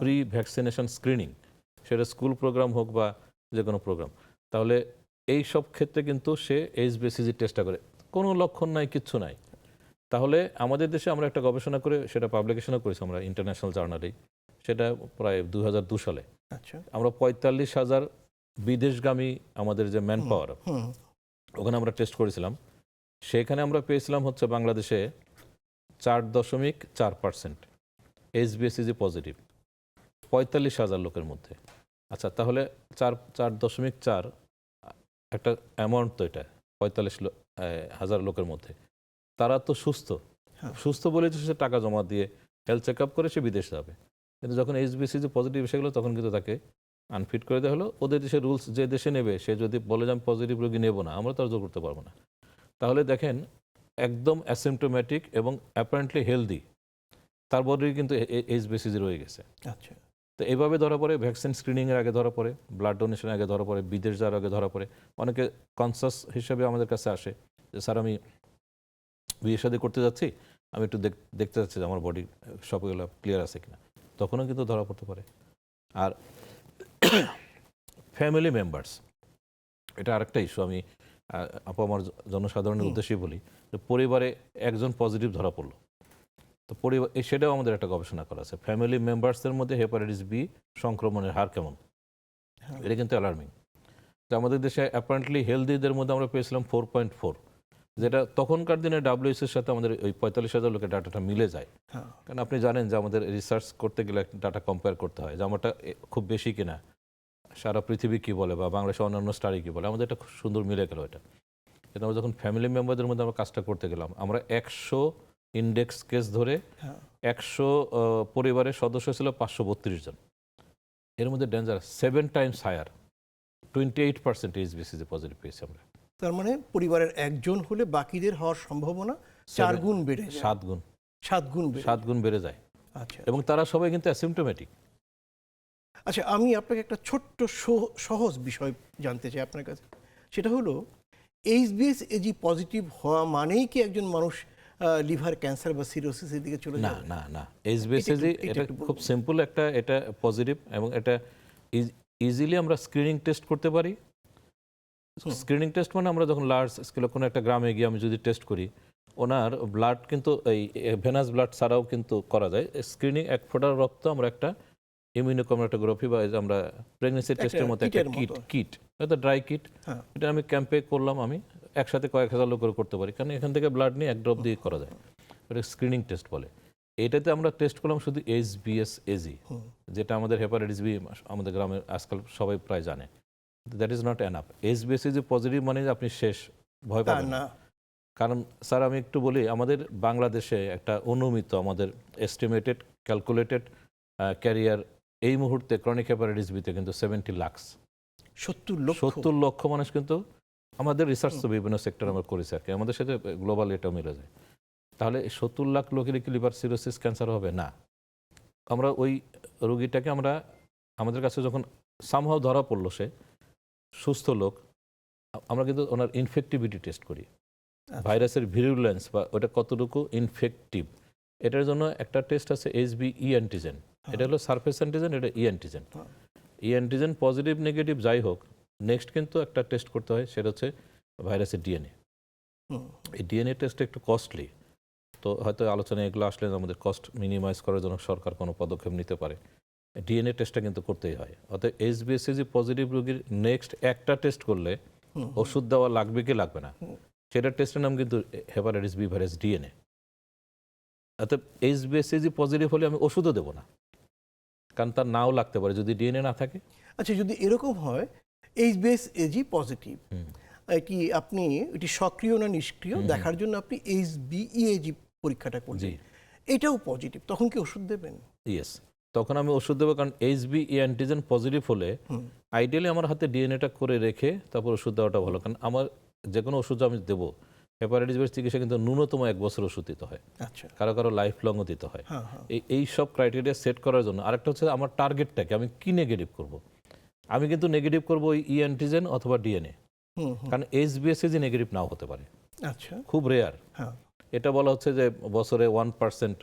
প্রি ভ্যাকসিনেশন স্ক্রিনিং, সেটা স্কুল প্রোগ্রাম হোক বা যে কোনো প্রোগ্রাম, তাহলে এই সব ক্ষেত্রে কিন্তু সে HBsAg টেস্টটা করে, কোনো লক্ষণ নাই, কিচ্ছু নাই। তাহলে আমাদের দেশে আমরা একটা গবেষণা করে সেটা পাবলিকেশনও করেছি আমরা ইন্টারন্যাশনাল জার্নালে, সেটা প্রায় 2002 সালে। আচ্ছা, আমরা 45,000 বিদেশগামী আমাদের যে ম্যান পাওয়ার, ওখানে আমরা টেস্ট করেছিলাম, সেখানে আমরা পেয়েছিলাম হচ্ছে বাংলাদেশে 4.4% HBsAg পজিটিভ 45,000 লোকের মধ্যে। আচ্ছা, তাহলে 4.4 একটা অ্যামাউন্ট, তো এটা 45,000 লোকের মধ্যে, তারা তো সুস্থ, সুস্থ বলে তো সে টাকা জমা দিয়ে হেলথ চেক আপ করে সে বিদেশ যাবে, কিন্তু যখন HBsAg পজিটিভ এসে গেলো, তখন কিন্তু তাকে আনফিট করে দেওয়া হলো। ওদের দেশের রুলস, যে দেশে নেবে সে যদি বলে যে আমি পজিটিভ রোগী নেবো না, আমরা তো আর জোর করতে পারবো না। তাহলে দেখেন, একদম অ্যাসিমটোম্যাটিক এবং অ্যাপারেন্টলি হেলদি, তার বডি কিন্তু HBsAg রয়ে গেছে। আচ্ছা, তো এইভাবে ধরা পড়ে, ভ্যাকসিন স্ক্রিনিংয়ের আগে ধরা পড়ে, ব্লাড ডোনেশনের আগে ধরা পড়ে, বিদেশ যাওয়ার আগে ধরা পড়ে। অনেকে কনসাস হিসেবে আমাদের কাছে আসে যে স্যার আমি বিয়ে শাদী করতে যাচ্ছি, আমি একটু দেখতে যাচ্ছি যে আমার বডি সবগুলো ক্লিয়ার আছে কিনা, তখনও কিন্তু ধরা পড়তে পারে। আর ফ্যামিলি মেম্বার্স, এটা আরেকটা ইস্যু, আমি আপু আমার জনসাধারণের উদ্দেশ্যেই বলি, যে পরিবারে একজন পজিটিভ ধরা পড়লো, তো পরিবার সেটাও আমাদের একটা গবেষণা করা আছে, ফ্যামিলি মেম্বার্সদের মধ্যে হেপাটাইটিস বি সংক্রমণের হার কেমন, এটা কিন্তু অ্যালার্মিং। তো আমাদের দেশে অ্যাপারেন্টলি হেলদিদের মধ্যে আমরা পেয়েছিলাম 4.4, যেটা তখনকার দিনে WHO এর সাথে আমাদের ওই 45,000 লোকের ডাটাটা মিলে যায়। কারণ আপনি জানেন যে আমাদের রিসার্চ করতে গেলে ডাটা কম্পেয়ার করতে হয় যে আমারটা খুব বেশি কিনা, সারা পৃথিবী কি বলে বা বাংলাদেশের অন্যান্য স্টাডি কি বলে, আমাদের একটা খুব সুন্দর মিলে গেল এটা। কিন্তু আমরা যখন ফ্যামিলি মেম্বারদের মধ্যে আমরা কাজটা করতে গেলাম, আমরা 100 ইন্ডেক্স কেস ধরে হ্যাঁ 100 পরিবারের সদস্য ছিল 532 জন। এর মধ্যে ডেঞ্জার 7 টাইমস হায়ার 28% এইচবিসিজি পজিটিভ পেয়েছি আমরা। তার মানে পরিবারের একজন হলে বাকিদের হওয়ার সম্ভাবনা 4 গুণ বেড়ে যায়, 7 গুণ 7 গুণ বেড়ে 7 গুণ বেড়ে যায়। আচ্ছা এবং তারা সবাই কিন্তু অ্যাসিমটোমেটিক। আচ্ছা, আমি আপনাকে একটা ছোট্ট সহজ বিষয় জানতে চাই আপনার কাছে। সেটা হলো এইচবিএসএজি পজিটিভ হওয়া মানেই কি একজন মানুষ লিভার ক্যান্সার বা সিরোসিসের দিকে চলে না যাবে? না না, এইচবিসিজি এটা এটা একটু বলুন। খুব সিম্পল একটা, এটা পজিটিভ এবং এটা ইজিলি আমরা স্ক্রিনিং টেস্ট করতে পারি। স্ক্রিনিং টেস্ট মানে আমরা যখন লার্জ স্কেলে কোনো একটা গ্রামে গিয়ে আমি যদি টেস্ট করি, ওনার ব্লাড কিন্তু এই ভেনাস ব্লাড ছাড়াও কিন্তু করা যায় স্ক্রিনিং। এক ফোঁটার রক্ত আমরা একটা ইমিউনোক্রোমাটোগ্রাফি বা এই যে আমরা প্রেগনেন্সি টেস্টের মতো একটা কিট হয়তো ড্রাই কিট, হ্যাঁ এটা আমি ক্যাম্পে করলাম, আমি একসাথে কয়েক হাজার লোক করে করতে পারি, কারণ এখান থেকে ব্লাড নিয়ে এক ড্রপ দিয়ে করা যায়, এটা স্ক্রিনিং টেস্ট বলে। এটাতে আমরা টেস্ট করলাম শুধু এইচবিএসএজি, যেটা আমাদের হেপাটাইটিস বি আমাদের গ্রামে আজকাল সবাই প্রায় জানে। That is not enough. এইচবিএসএজি পজিটিভ মানে যে আপনি শেষ, ভয় তা পাবেন না। না। কারণ স্যার আমি একটু বলি, আমাদের বাংলাদেশে একটা অনুমিত আমাদের এস্টিমেটেড ক্যালকুলেটেড ক্যারিয়ার এই মুহূর্তে ক্রনিক হেপাটাইটিস বিতে কিন্তু 70 লাখ। 70 লক্ষ মানুষ কিন্তু, আমাদের রিসার্চ তো বিভিন্ন সেক্টর আমরা করেছি আর কি, আমাদের সাথে গ্লোবাল এটা মিলে যায়। তাহলে 70 লাখ লোকের কি লিভার সিরোসিস ক্যান্সার হবে না? আমরা ওই রোগীটাকে আমরা আমাদের কাছে যখন সামহাও ধরা পড়লো সে সুস্থ লোক, আমরা কিন্তু ওনার ইনফেক্টিভিটি টেস্ট করি, ভাইরাসের ভিরুলেন্স বা ওটা কতটুকু ইনফেক্টিভ। এটার জন্য একটা টেস্ট আছে এইচবি ই অ্যান্টিজেন, এটা হলো সারফেস অ্যান্টিজেন, এটা ই অ্যান্টিজেন। ই অ্যান্টিজেন পজিটিভ নেগেটিভ যাই হোক, নেক্সট কিন্তু একটা টেস্ট করতে হয়, সেটা হচ্ছে ভাইরাসের ডিএনএ। এই ডিএনএ টেস্ট একটু কস্টলি, তো হয়তো আলোচনায় এগুলো আসলে আমাদের কস্ট মিনিমাইজ করার জন্য সরকার কোনো পদক্ষেপ নিতে পারে। ডিএনএ টেস্টটা কিন্তু করতেই হয়। অর্থাৎ এইচবিএসএজি পজিটিভ রোগীর নেক্সট একটা টেস্ট করলে ওষুধ দেওয়া লাগবে কি লাগবে না, সেটার টেস্টের নাম কিন্তু হেপাটাইটিস বি ভাইরাস ডিএনএ। অর্থাৎ এইচবিএসএজি পজিটিভ হলে আমি ওষুধও দেবো না, কারণ তার নাও লাগতে পারে যদি ডিএনএ না থাকে। আচ্ছা, যদি এরকম হয় এইচবিএসএজি পজিটিভ, কি আপনি এটি সক্রিয় না নিষ্ক্রিয় দেখার জন্য আপনি এইচবিইএজি পরীক্ষাটা করবেন, এটাও পজিটিভ, তখন কি ওষুধ দেবেন? ইয়েস, তখন আমি ওষুধ দেবো, কারণ এইচবি ই অ্যান্টিজেন পজিটিভ হলে আইডিয়ালি আমার হাতে ডিএনএটা করে রেখে তারপর ওষুধ দেওয়াটা ভালো। কারণ আমার যে কোনো ওষুধ আমি দেবো, হেপাটাইটিস বির চিকিৎসা কিন্তু ন্যূনতম 1 বছর ওষুধ দিতে হয়, আচ্ছা কারো কারো লাইফ লংও দিতে হয়। হ্যাঁ হ্যাঁ এই সব ক্রাইটেরিয়া সেট করার জন্য আরেকটা হচ্ছে আমার টার্গেটটাকে আমি কি নেগেটিভ করব। আমি কিন্তু নেগেটিভ করবো ওই ই অ্যান্টিজেন অথবা ডিএনএ, কারণ এইচবিএসএজি নেগেটিভ নাও হতে পারে, আচ্ছা খুব রেয়ার। হ্যাঁ এটা বলা হচ্ছে যে বছরে 1%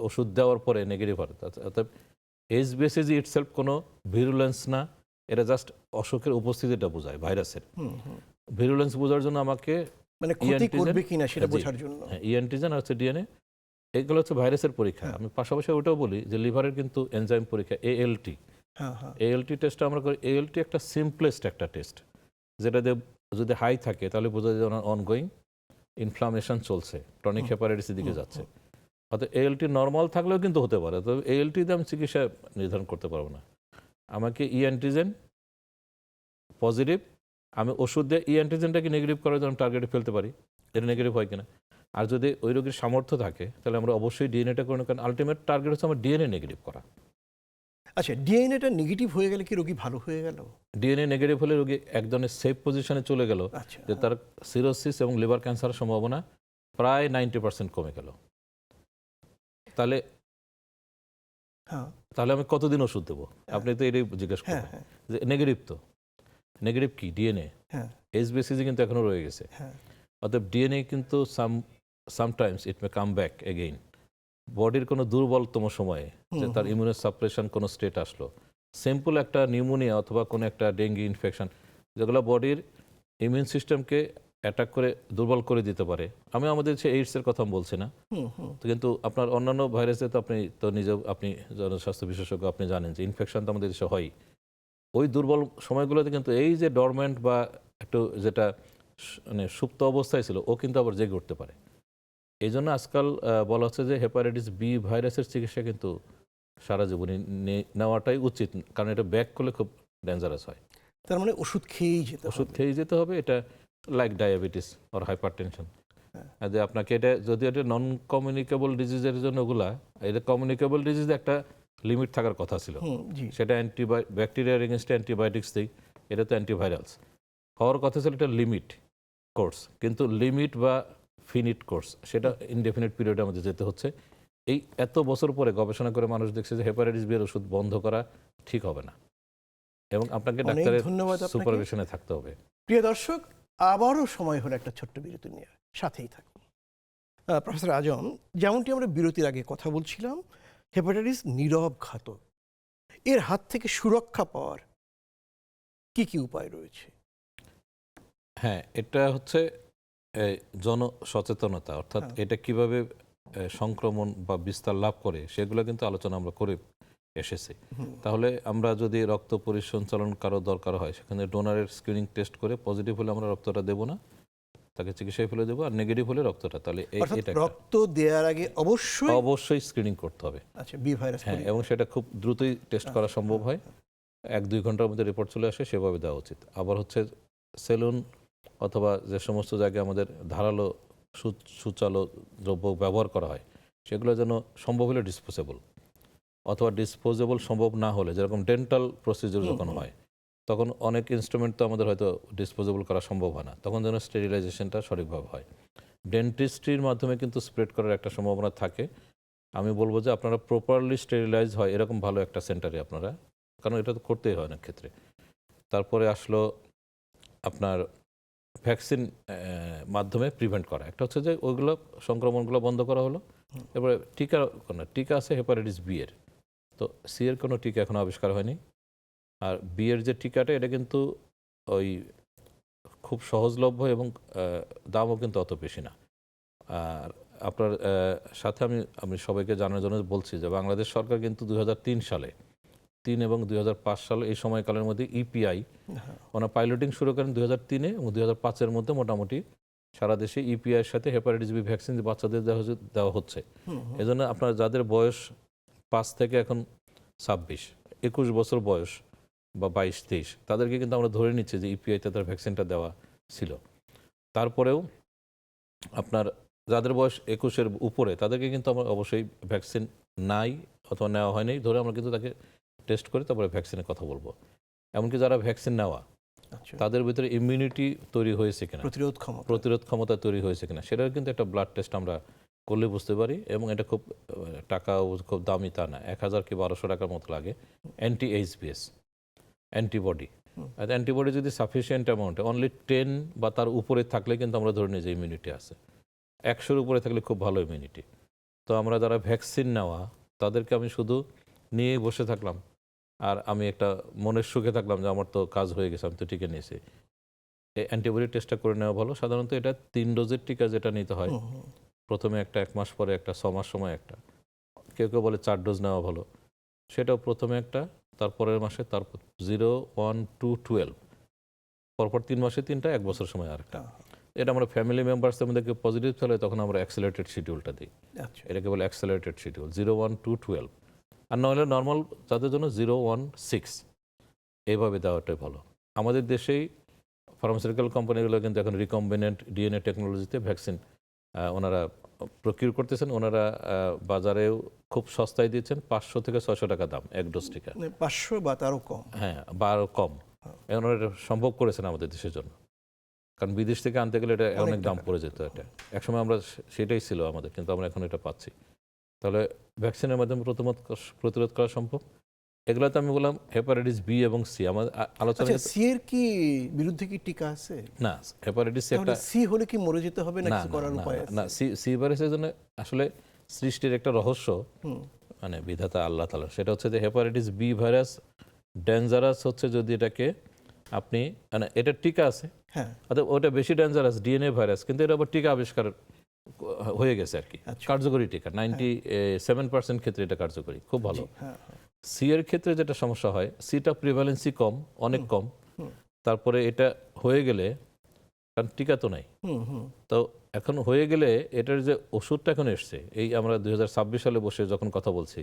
ওষুধ দেওয়ার পরে নেগেটিভ হয়। অর্থাৎ এইচবিএসএজি ইটসেলফ কোনো ভিরুলেন্স না, এটা জাস্ট অসুখের উপস্থিতিটা বোঝায় ভাইরাসের। ভিরুলেন্স বোঝার জন্য আমাকে মানে ক্ষতি করবে কিনা সেটা বোঝার জন্য ই অ্যান্টিজেন আর হচ্ছে ডিএনএ, এগুলো হচ্ছে ভাইরাসের পরীক্ষা। আমি পাশাপাশি ওটাও বলি যে লিভারের কিন্তু এনজাইম পরীক্ষা এএলটি, হ্যাঁ হ্যাঁ এএলটি টেস্টটা আমরা করি। এএলটি একটা সিম্পলেস্ট একটা টেস্ট, যেটা দিয়ে যদি হাই থাকে তাহলে বোঝা যায় ওনার অনগোয়িং ইনফ্লামেশন চলছে, ক্রনিক হেপাটাইটিসের দিকে যাচ্ছে। অর্থাৎ এএলটি নর্মাল থাকলেও কিন্তু হতে পারে, তবে এএলটি দিয়ে আমি চিকিৎসা নির্ধারণ করতে পারবো না। আমাকে ই অ্যান্টিজেন পজিটিভ, আমি ওষুধ দিয়ে ই অ্যান্টিজেনটাকে নেগেটিভ করার জন্য টার্গেটে ফেলতে পারি, এটা নেগেটিভ হয় কিনা। আর যদি ওই রোগীর সামর্থ্য থাকে তাহলে আমরা অবশ্যই ডিএনএটা করে নেব, কারণ আলটিমেট টার্গেট হচ্ছে আমার ডিএনএ নেগেটিভ করা। আচ্ছা, ডিএনএটা নেগেটিভ হয়ে গেলে কি রোগী ভালো হয়ে গেল? ডিএনএ নেগেটিভ হলে রোগী এক ধরনের সেফ পজিশনে চলে গেল, আচ্ছা যে তার সিরোসিস এবং লিভার ক্যান্সারের সম্ভাবনা প্রায় 90% কমে গেল। তাহলে হ্যাঁ তাহলে আমি কতদিন ওষুধ দেবো? আপনি তো এটাই জিজ্ঞেস হ্যাঁ করবেন হ্যাঁ যে নেগেটিভ, তো নেগেটিভ কি ডিএনএ, হ্যাঁ এইচবিএসএজি কিন্তু এখনো রয়ে গেছে। হ্যাঁ অতএব ডিএনএ কিন্তু sometimes it may come back again. বডির কোনো দুর্বলতম সময়ে যে তার ইমিউনো সাপ্রেশন কোনো স্টেট আসলো, সিম্পল একটা নিউমোনিয়া অথবা কোনো একটা ডেঙ্গি ইনফেকশন, যেগুলো বডির ইমিউন সিস্টেমকে অ্যাটাক করে দুর্বল করে দিতে পারে। আমি আমাদের সে এইডসের কথা বলছি না, তো কিন্তু আপনার অন্যান্য ভাইরাসে তো আপনি তো নিজেও, আপনি জনস্বাস্থ্য বিশেষজ্ঞ, আপনি জানেন যে ইনফেকশন তো আমাদের দেশে হয়। ওই দুর্বল সময়গুলোতে কিন্তু এই যে ডরমেন্ট বা একটু যেটা মানে সুপ্ত অবস্থায় ছিল, ও কিন্তু আবার জেগে উঠতে পারে। এই জন্য আজকাল বলা হচ্ছে যে হেপাটাইটিস বি ভাইরাসের চিকিৎসা কিন্তু সারা জীবনই নেওয়াটাই উচিত, কারণ এটা ব্যাক করলে খুব ডেঞ্জারাস হয়। তার মানে ওষুধ খেয়েই যেতে ওষুধ হবে। খেয়ে যেতে হবে। এটা like diabetes or hyper tension. যে আপনাকে এটা যদি এটা নন কমিউনিকেবল ডিজিজের জন্য ওগুলা, এটা কমিউনিকেবল ডিজিজ একটা লিমিট থাকার কথা ছিল। জি। সেটা ব্যাকটেরিয়ার এগেনস্টে অ্যান্টিবায়োটিক্স দিই, এটা তো অ্যান্টিভাইরালস হওয়ার কথা ছিল এটা লিমিট কোর্স, কিন্তু লিমিট বা ফিনিট কোর্স সেটা ইনডেফিনিট পিরিয়ডে আমাদের যেতে হচ্ছে। এই এত বছর পরে গবেষণা করে মানুষ দেখছে যে হেপাটাইটিস বি এর ওষুধ বন্ধ করা ঠিক হবে না এবং আপনাকে অনেক ডাক্তারের ধন্যবাদ আপনাকে। সুপারভিশনে থাকতে হবে। প্রিয় দর্শক, আবারও সময় হলো একটা ছোট্ট বিরতি নিয়ে, সাথেই থাকুন। প্রফেসর আজম, যেমনটি আমরা বিরতির আগে কথা বলছিলাম, হেপাটাইটিস নীরব ঘাতক। এর হাত থেকে সুরক্ষা পাওয়ার কি কি উপায় রয়েছে? হ্যাঁ, এটা হচ্ছে জনসচেতনতা, অর্থাৎ এটা কিভাবে সংক্রমণ বা বিস্তার লাভ করে সেগুলো কিন্তু আলোচনা আমরা করে এসেছি। তাহলে আমরা যদি রক্ত পরিসঞ্চালন কারো দরকার হয় সেখানে ডোনারের স্ক্রিনিং টেস্ট করে পজিটিভ হলে আমরা রক্তটা দেবো না, তাকে চিকিৎসায় ফেলে দেবো, আর নেগেটিভ হলে রক্তটা, তাহলে অর্থাৎ এটা রক্ত দেওয়ার আগে অবশ্যই অবশ্যই স্ক্রিনিং করতে হবে। আচ্ছা, বি ভাইরাস। হ্যাঁ, এবং সেটা খুব দ্রুতই টেস্ট করা সম্ভব হয়, 1-2 ঘন্টার মধ্যে রিপোর্ট চলে আসে, সেভাবে দেওয়া উচিত। আবার হচ্ছে সেলুন অথবা যে সমস্ত জায়গায় আমাদের ধারালো সুচালো দ্রব্য ব্যবহার করা হয় সেগুলো যেন সম্ভব হলে ডিসপোজেবল, অথবা ডিসপোজেবল সম্ভব না হলে যেরকম ডেন্টাল প্রসিজার যখন হয় তখন অনেক ইনস্ট্রুমেন্ট তো আমাদের হয়তো ডিসপোজেবল করা সম্ভব হয় না, তখন যেন স্টেরিলাইজেশনটা সঠিকভাবে হয়। ডেন্টিস্ট্রির মাধ্যমে কিন্তু স্প্রেড করার একটা সম্ভাবনা থাকে। আমি বলবো যে আপনারা প্রপারলি স্টেরিলাইজ হয় এরকম ভালো একটা সেন্টারে আপনারা, কারণ এটা তো করতেই হয় অনেক ক্ষেত্রে। তারপরে আসলো আপনার ভ্যাকসিন মাধ্যমে প্রিভেন্ট করা। একটা হচ্ছে যে ওইগুলো সংক্রমণগুলো বন্ধ করা হলো। এরপরে টিকা আছে হেপাটাইটিস বি এর, তো সি এর কোনো টিকা এখনো আবিষ্কার হয়নি। আর বি এর যে টিকাটা এটা কিন্তু ওই খুব সহজলভ্য এবং দামও কিন্তু অত বেশি না। আর আপনার সাথে আমি সবাইকে জানার জন্য বলছি যে বাংলাদেশ সরকার কিন্তু 2003 সালে 3 এবং 2005 সালে এই সময়কালের মধ্যে ইপিআই ওনার পাইলটিং শুরু করেন 2003 এবং 2005-এর মধ্যে মোটামুটি সারা দেশে ইপিআইয়ের সাথে হেপাটাইটিস বি ভ্যাকসিন বাচ্চাদের দেওয়া হচ্ছে। এজন্য আপনার যাদের বয়স 5 থেকে এখন 26, 21 বছর বয়স বা 22-23 তাদেরকে কিন্তু আমরা ধরে নিচ্ছি যে ইপিআইতে তার ভ্যাকসিনটা দেওয়া ছিল। তারপরেও আপনার যাদের বয়স 21-এর উপরে তাদেরকে কিন্তু আমরা অবশ্যই ভ্যাকসিন নাই অথবা নেওয়া হয়নি ধরে আমরা কিন্তু তাকে টেস্ট করে তারপরে ভ্যাকসিনের কথা বলবো। এমনকি যারা ভ্যাকসিন নেওয়া তাদের ভিতরে ইমিউনিটি তৈরি হয়েছে কিনা, প্রতিরোধ ক্ষমতা তৈরি হয়েছে কিনা, সেটাও কিন্তু একটা ব্লাড টেস্ট আমরা করলে বুঝতে পারি। এবং এটা খুব টাকাও খুব দামি তা না, 1000 কি 1200 টাকার মতো লাগে। অ্যান্টি এইচবিএস অ্যান্টিবডি, আর অ্যান্টিবডি যদি সাফিসিয়েন্ট অ্যামাউন্টে অনলি 10 বা তার উপরে থাকলে কিন্তু আমরা ধরে নিই যে ইমিউনিটি আছে। 100-এর উপরে থাকলে খুব ভালো ইমিউনিটি। তো আমরা যারা ভ্যাকসিন নেওয়া তাদেরকে আমি শুধু নিয়েই বসে থাকলাম আর আমি একটা মনের সুখে থাকলাম যে আমার তো কাজ হয়ে গেছে, আমি তো টিকা নিয়েছি। এই অ্যান্টিবডি টেস্টটা করে নেওয়া ভালো। সাধারণত এটা 3 ডোজের টিকা যেটা নিতে হয়, প্রথমে একটা 1 মাস পরে একটা, 6 মাস সময় একটা, কেউ কেউ বলে 4 ডোজ নেওয়া ভালো। সেটাও প্রথমে একটা, তারপরের মাসে, তারপর 0, 1, 2, 12, পরপর 3 মাসে 3টা, 1 বছর সময় আরেকটা। এটা আমরা ফ্যামিলি মেম্বার্সদের মধ্যে কেউ পজিটিভ চলে তখন আমরা অ্যাক্সেলারেটেড শিডিউলটা দিই। এটাকে বলে অ্যাক্সেলারেটেড শিডিউল 0, 1, 2, 12। আর নইলে নর্মাল যাদের জন্য 0, 1, 6 এইভাবে দেওয়াটাই ভালো। আমাদের দেশেই ফার্মাসিউটিক্যাল কোম্পানিগুলো কিন্তু এখন রিকম্বিনেন্ট ডিএনএ টেকনোলজিতে ভ্যাকসিন ওনারা প্রকিউর করতেছেন। ওনারা বাজারেও খুব সস্তায় দিচ্ছেন, 500 থেকে 600 টাকা দাম 1 ডোজ টিকা। 500 বা তারও কম। হ্যাঁ, বা আরও কম। এখন ওনারা সম্ভব করেছেন আমাদের দেশের জন্য, কারণ বিদেশ থেকে আনতে গেলে এটা অনেক দাম পড়ে যেত। এটা একসময় আমরা সেটাই ছিল আমাদের, কিন্তু আমরা এখন এটা পাচ্ছি। তাহলে ভ্যাকসিনের মাধ্যমে প্রতিরোধ করা সম্ভব। এগুলোতে আমি বললাম হেপাটাইটিস বি এবং সি। আমার আলোচনা সি এর কি বিরুদ্ধে কি টিকা আছে? না, হেপাটাইটিস একটা সি হলে কি মরে যেতে হবে না কিছু করার উপায় আছে? না, সি ভাইরাসের জন্য আসলে সৃষ্টির একটা রহস্য, মানে বিধাতা আল্লাহ তাআলা, সেটা হচ্ছে যে হেপাটাইটিস বি ভাইরাস ডেঞ্জারাস হচ্ছে যদি এটাকে আপনি, মানে এটার টিকা আছে, অর্থাৎ ওটা বেশি ডেঞ্জারাস ডিএনএ ভাইরাস, কিন্তু এটা আবার টিকা আবিষ্কার হয়ে গেছে আর কি, কার্যকরী টিকা 97% ক্ষেত্রে এটা কার্যকরী, খুব ভালো। সি এর ক্ষেত্রে যেটা সমস্যা হয়, সিটা প্রিভ্যালেন্সি কম, অনেক কম। তারপরে এটা হয়ে গেলে, কারণ টিকা তো নাই, তো এখন হয়ে গেলে এটার যে ওষুধটা এখন এসছে, এই আমরা 2026 সালে বসে যখন কথা বলছি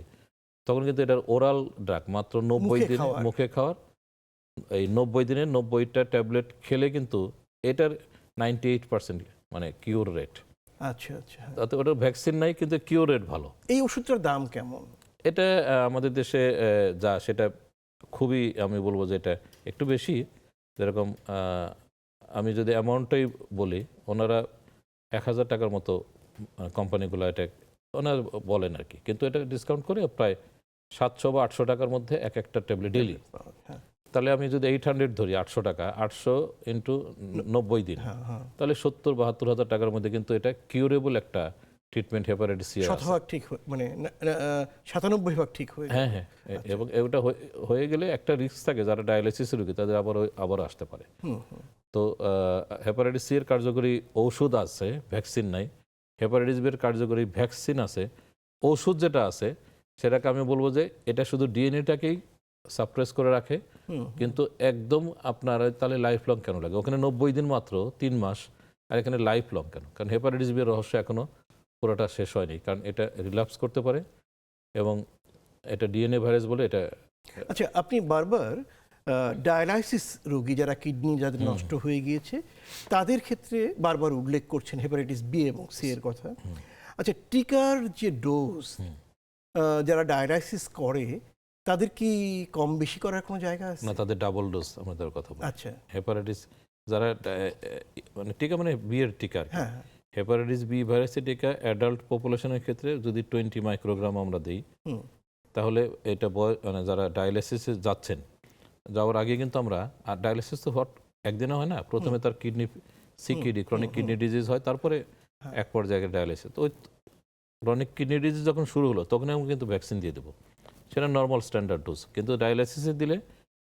তখন কিন্তু এটার ওরাল ড্রাগ মাত্র 90 দিন মুখে খাওয়ার এই 90 দিনে 90টা ট্যাবলেট খেলে কিন্তু এটার 98% মানে কিউর রেট। আচ্ছা আচ্ছা, হ্যাঁ। তাতে ওটার ভ্যাকসিন নাই কিন্তু কিউর রেট ভালো। এই ওষুধটার দাম কেমন? এটা আমাদের দেশে যা সেটা খুবই, আমি বলবো যে এটা একটু বেশি। যেরকম আমি যদি অ্যামাউন্টটাই বলি, ওনারা 1000 টাকার মতো কোম্পানিগুলো এটা ওনারা বলেন আর কি, কিন্তু এটা ডিসকাউন্ট করে প্রায় 700 বা 800 টাকার মধ্যে এক একটা ট্যাবলেট ডেলি। হ্যাঁ তাহলে আমি যদি 800 ধরি, 800 টাকা, 800 ইন্টু 90 দিন, হ্যাঁ হ্যাঁ, তাহলে 70-72 হাজার টাকার মধ্যে কিন্তু এটা কিউরেবল একটা ট্রিটমেন্ট হেপাটাইটিস সি। শতভাগ ঠিক মানে 97% ঠিক হয়ে হ্যাঁ যায়। হ্যাঁ, এবং এটা হয়ে গেলে একটা রিস্ক থাকে যারা ডায়ালিসিস রোগী তাদের আবার আসতে পারে। তো হেপাটাইটিস সি এর কার্যকরী ঔষধ আছে, ভ্যাকসিন নাই। হেপাটাইটিস বি এর কার্যকরী ভ্যাকসিন আছে। ওষুধ যেটা আছে সেটাকে আমি বলবো যে এটা শুধু ডিএনএটাকেই সাপ্রেস করে রাখে, কিন্তু একদম আপনার তাহলে লাইফ লং কেন লাগে? ওখানে 90 দিন মাত্র, 3 মাস, আর এখানে লাইফ লং কেন? কারণ হেপাটাইটিস বি এর রহস্য এখনো পুরোটা শেষ হয়নি, কারণ এটা রিল্যাপস করতে পারে এবং এটা ডিএনএ ভাইরাস বলে এটা। আচ্ছা, আপনি বারবার ডায়ালাইসিস রোগী যারা কিডনি যাদের নষ্ট হয়ে গিয়েছে তাদের ক্ষেত্রে বারবার উল্লেখ করছেন হেপাটাইটিস বি এবং সি এর কথা। আচ্ছা, টিকার যে ডোজ যারা ডায়ালাইসিস করে তাদের কি কম বেশি করার কোনো জায়গা আছে? না, তাদের ডাবল ডোজ আমাদের কথা বলি। আচ্ছা, হেপাটাইটিস যারা মানে টিকা মানে বিয়ের টিকা আর কি। হ্যাঁ হ্যাঁ, হেপাটাইটিস বি ভাইরাসের টিকা অ্যাডাল্ট পপুলেশনের ক্ষেত্রে যদি 20 মাইক্রোগ্রাম আমরা দিই, তাহলে এটা মানে যারা ডায়ালিসিসে যাচ্ছেন, যাওয়ার আগে কিন্তু আমরা, আর ডায়ালিসিস তো একদিনে হয় না, প্রথমে তার kidney CKD chronic kidney disease হয়, তারপরে এক পর্যায়ে ডায়ালিসিস। তো ওই ক্রনিক কিডনি ডিজিজ যখন শুরু হলো তখন আমি কিন্তু ভ্যাকসিন দিয়ে দেবো, সেটা নর্মাল স্ট্যান্ডার্ড ডোজ। কিন্তু ডায়ালিসিসে দিলে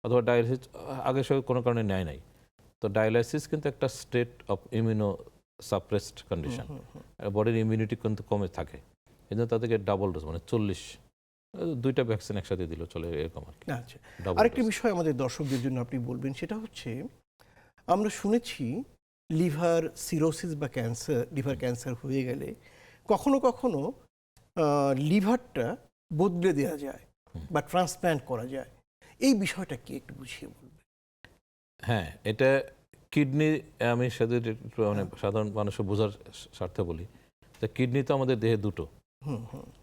অথবা ডায়ালিসিস আগে সঙ্গে কোনো কারণে নেয় নাই, তো ডায়ালাইসিস কিন্তু একটা state of immuno suppressed condition, বডির ইমিউনিটি কিন্তু কমে থাকে, কিন্তু তাদেরকে ডাবল ডোজ মানে 40 দুইটা ভ্যাকসিন একসাথে দিল চলে, এরকম আর কি। আচ্ছা। আরেকটি বিষয় আমাদের দর্শকদের জন্য আপনি বলবেন, সেটা হচ্ছে আমরা শুনেছি লিভার সিরোসিস বা ক্যান্সার, লিভার ক্যান্সার হয়ে গেলে কখনো কখনো লিভারটা বদলে দেওয়া যায় বা ট্রান্সপ্ল্যান্ট করা যায়। এই বিষয়টা কি একটু বুঝিয়ে বলবেন? হ্যাঁ, এটা কিডনি, আমি সাথে একটু মানে সাধারণ মানুষের বোঝার স্বার্থে বলি যে কিডনি তো আমাদের দেহে দুটো,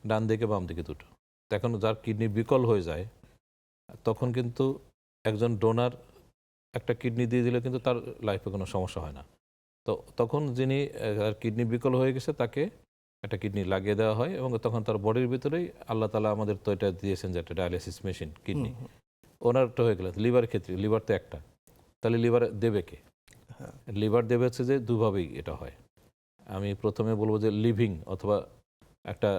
ডান দিকে বাম দিকে দুটো। এখন যার কিডনি বিকল হয়ে যায় তখন কিন্তু একজন ডোনার একটা কিডনি দিয়ে দিলে কিন্তু তার লাইফে কোনো সমস্যা হয় না। তো তখন যিনি কিডনি বিকল হয়ে গেছে তাকে একটা কিডনি লাগিয়ে দেওয়া হয়, এবং তখন তার বডির ভিতরেই আল্লাহ তালা আমাদের তো এটা দিয়েছেন যে একটা ডায়ালিসিস মেশিন কিডনি, ওনারটা হয়ে গেল। লিভারের ক্ষেত্রে লিভার তো একটা, তাহলে লিভার দেবে কে? লিভার দেবে হচ্ছে যে দুভাবেই এটা হয়। আমি প্রথমে বলবো যে লিভিং অথবা একটা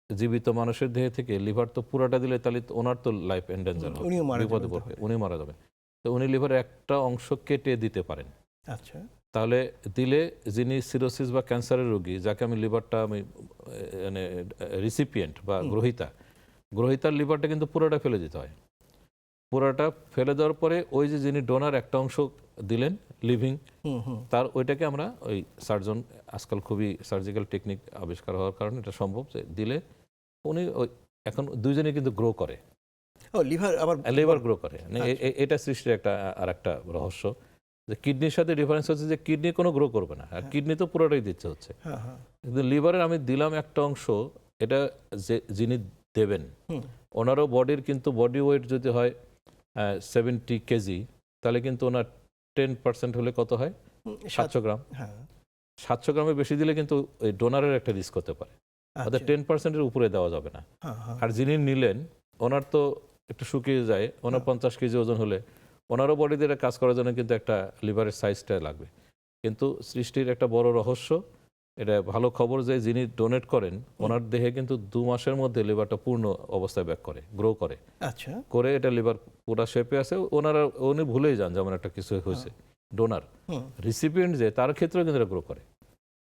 জীবিত মানুষের দেহে থেকে লিভার তো পুরাটা দিলে তাহলে ওনার তো লাইফ এন্ডেঞ্জার হবে, বিপদে পড়বে, উনি মারা যাবেন। তো উনি লিভারের একটা অংশ কেটে দিতে পারেন। আচ্ছা, তাহলে দিলে যিনি সিরোসিস বা ক্যান্সারের রোগী, যাকে আমি লিভারটা আমি মানে রিসিপিয়েন্ট বা গ্রহিতার লিভারটা কিন্তু পুরোটা ফেলে দিতে হয়। পুরোটা ফেলে দেওয়ার পরে ওই যে যিনি ডোনার একটা অংশ দিলেন লিভিং, তার ওইটাকে আমরা ওই সার্জন, আজকাল খুবই সার্জিক্যাল টেকনিক আবিষ্কার হওয়ার কারণে এটা সম্ভব যে দিলে উনি ওই এখন দুইজনে কিন্তু গ্রো করে, লিভার গ্রো করে। এটা সৃষ্টির একটা আর একটা রহস্য যে কিডনির সাথে ডিফারেন্স হচ্ছে যে কিডনি কোনো গ্রো করবে না, আর কিডনি তো পুরোটাই দিচ্ছে হচ্ছে, কিন্তু লিভারের আমি দিলাম একটা অংশ। এটা যে যিনি দেবেন ওনারও বডির কিন্তু বডি ওয়েট যদি হয় 70 কেজি, তাহলে কিন্তু ওনার 10% হলে কত হয়? 700 গ্রাম। 700 গ্রামে বেশি দিলে কিন্তু ওই ডোনারের একটা রিস্ক হতে পারে, অর্থাৎ 10%-এর উপরে দেওয়া যাবে না। আর যিনি নিলেন ওনার তো একটু শুকিয়ে যায়, ওনার 50 কেজি ওজন হলে ওনারও বডিতে কাজ করার জন্য কিন্তু একটা লিভারের সাইজটা লাগবে। কিন্তু সৃষ্টির একটা বড় রহস্য, এটা ভালো খবর যে যিনি ডোনেট করেন ওনার দেহে কিন্তু 2 মাসের মধ্যে লিভারটা পূর্ণ অবস্থায় ব্যাক করে, গ্রো করে। আচ্ছা, করে এটা লিভার পুরা শেপে আছে, উনি ভুলেই যান যেমন একটা কিছু হয়েছে। ডোনার রিসিপিয়েন্ট যে তার ক্ষেত্রেও কিন্তু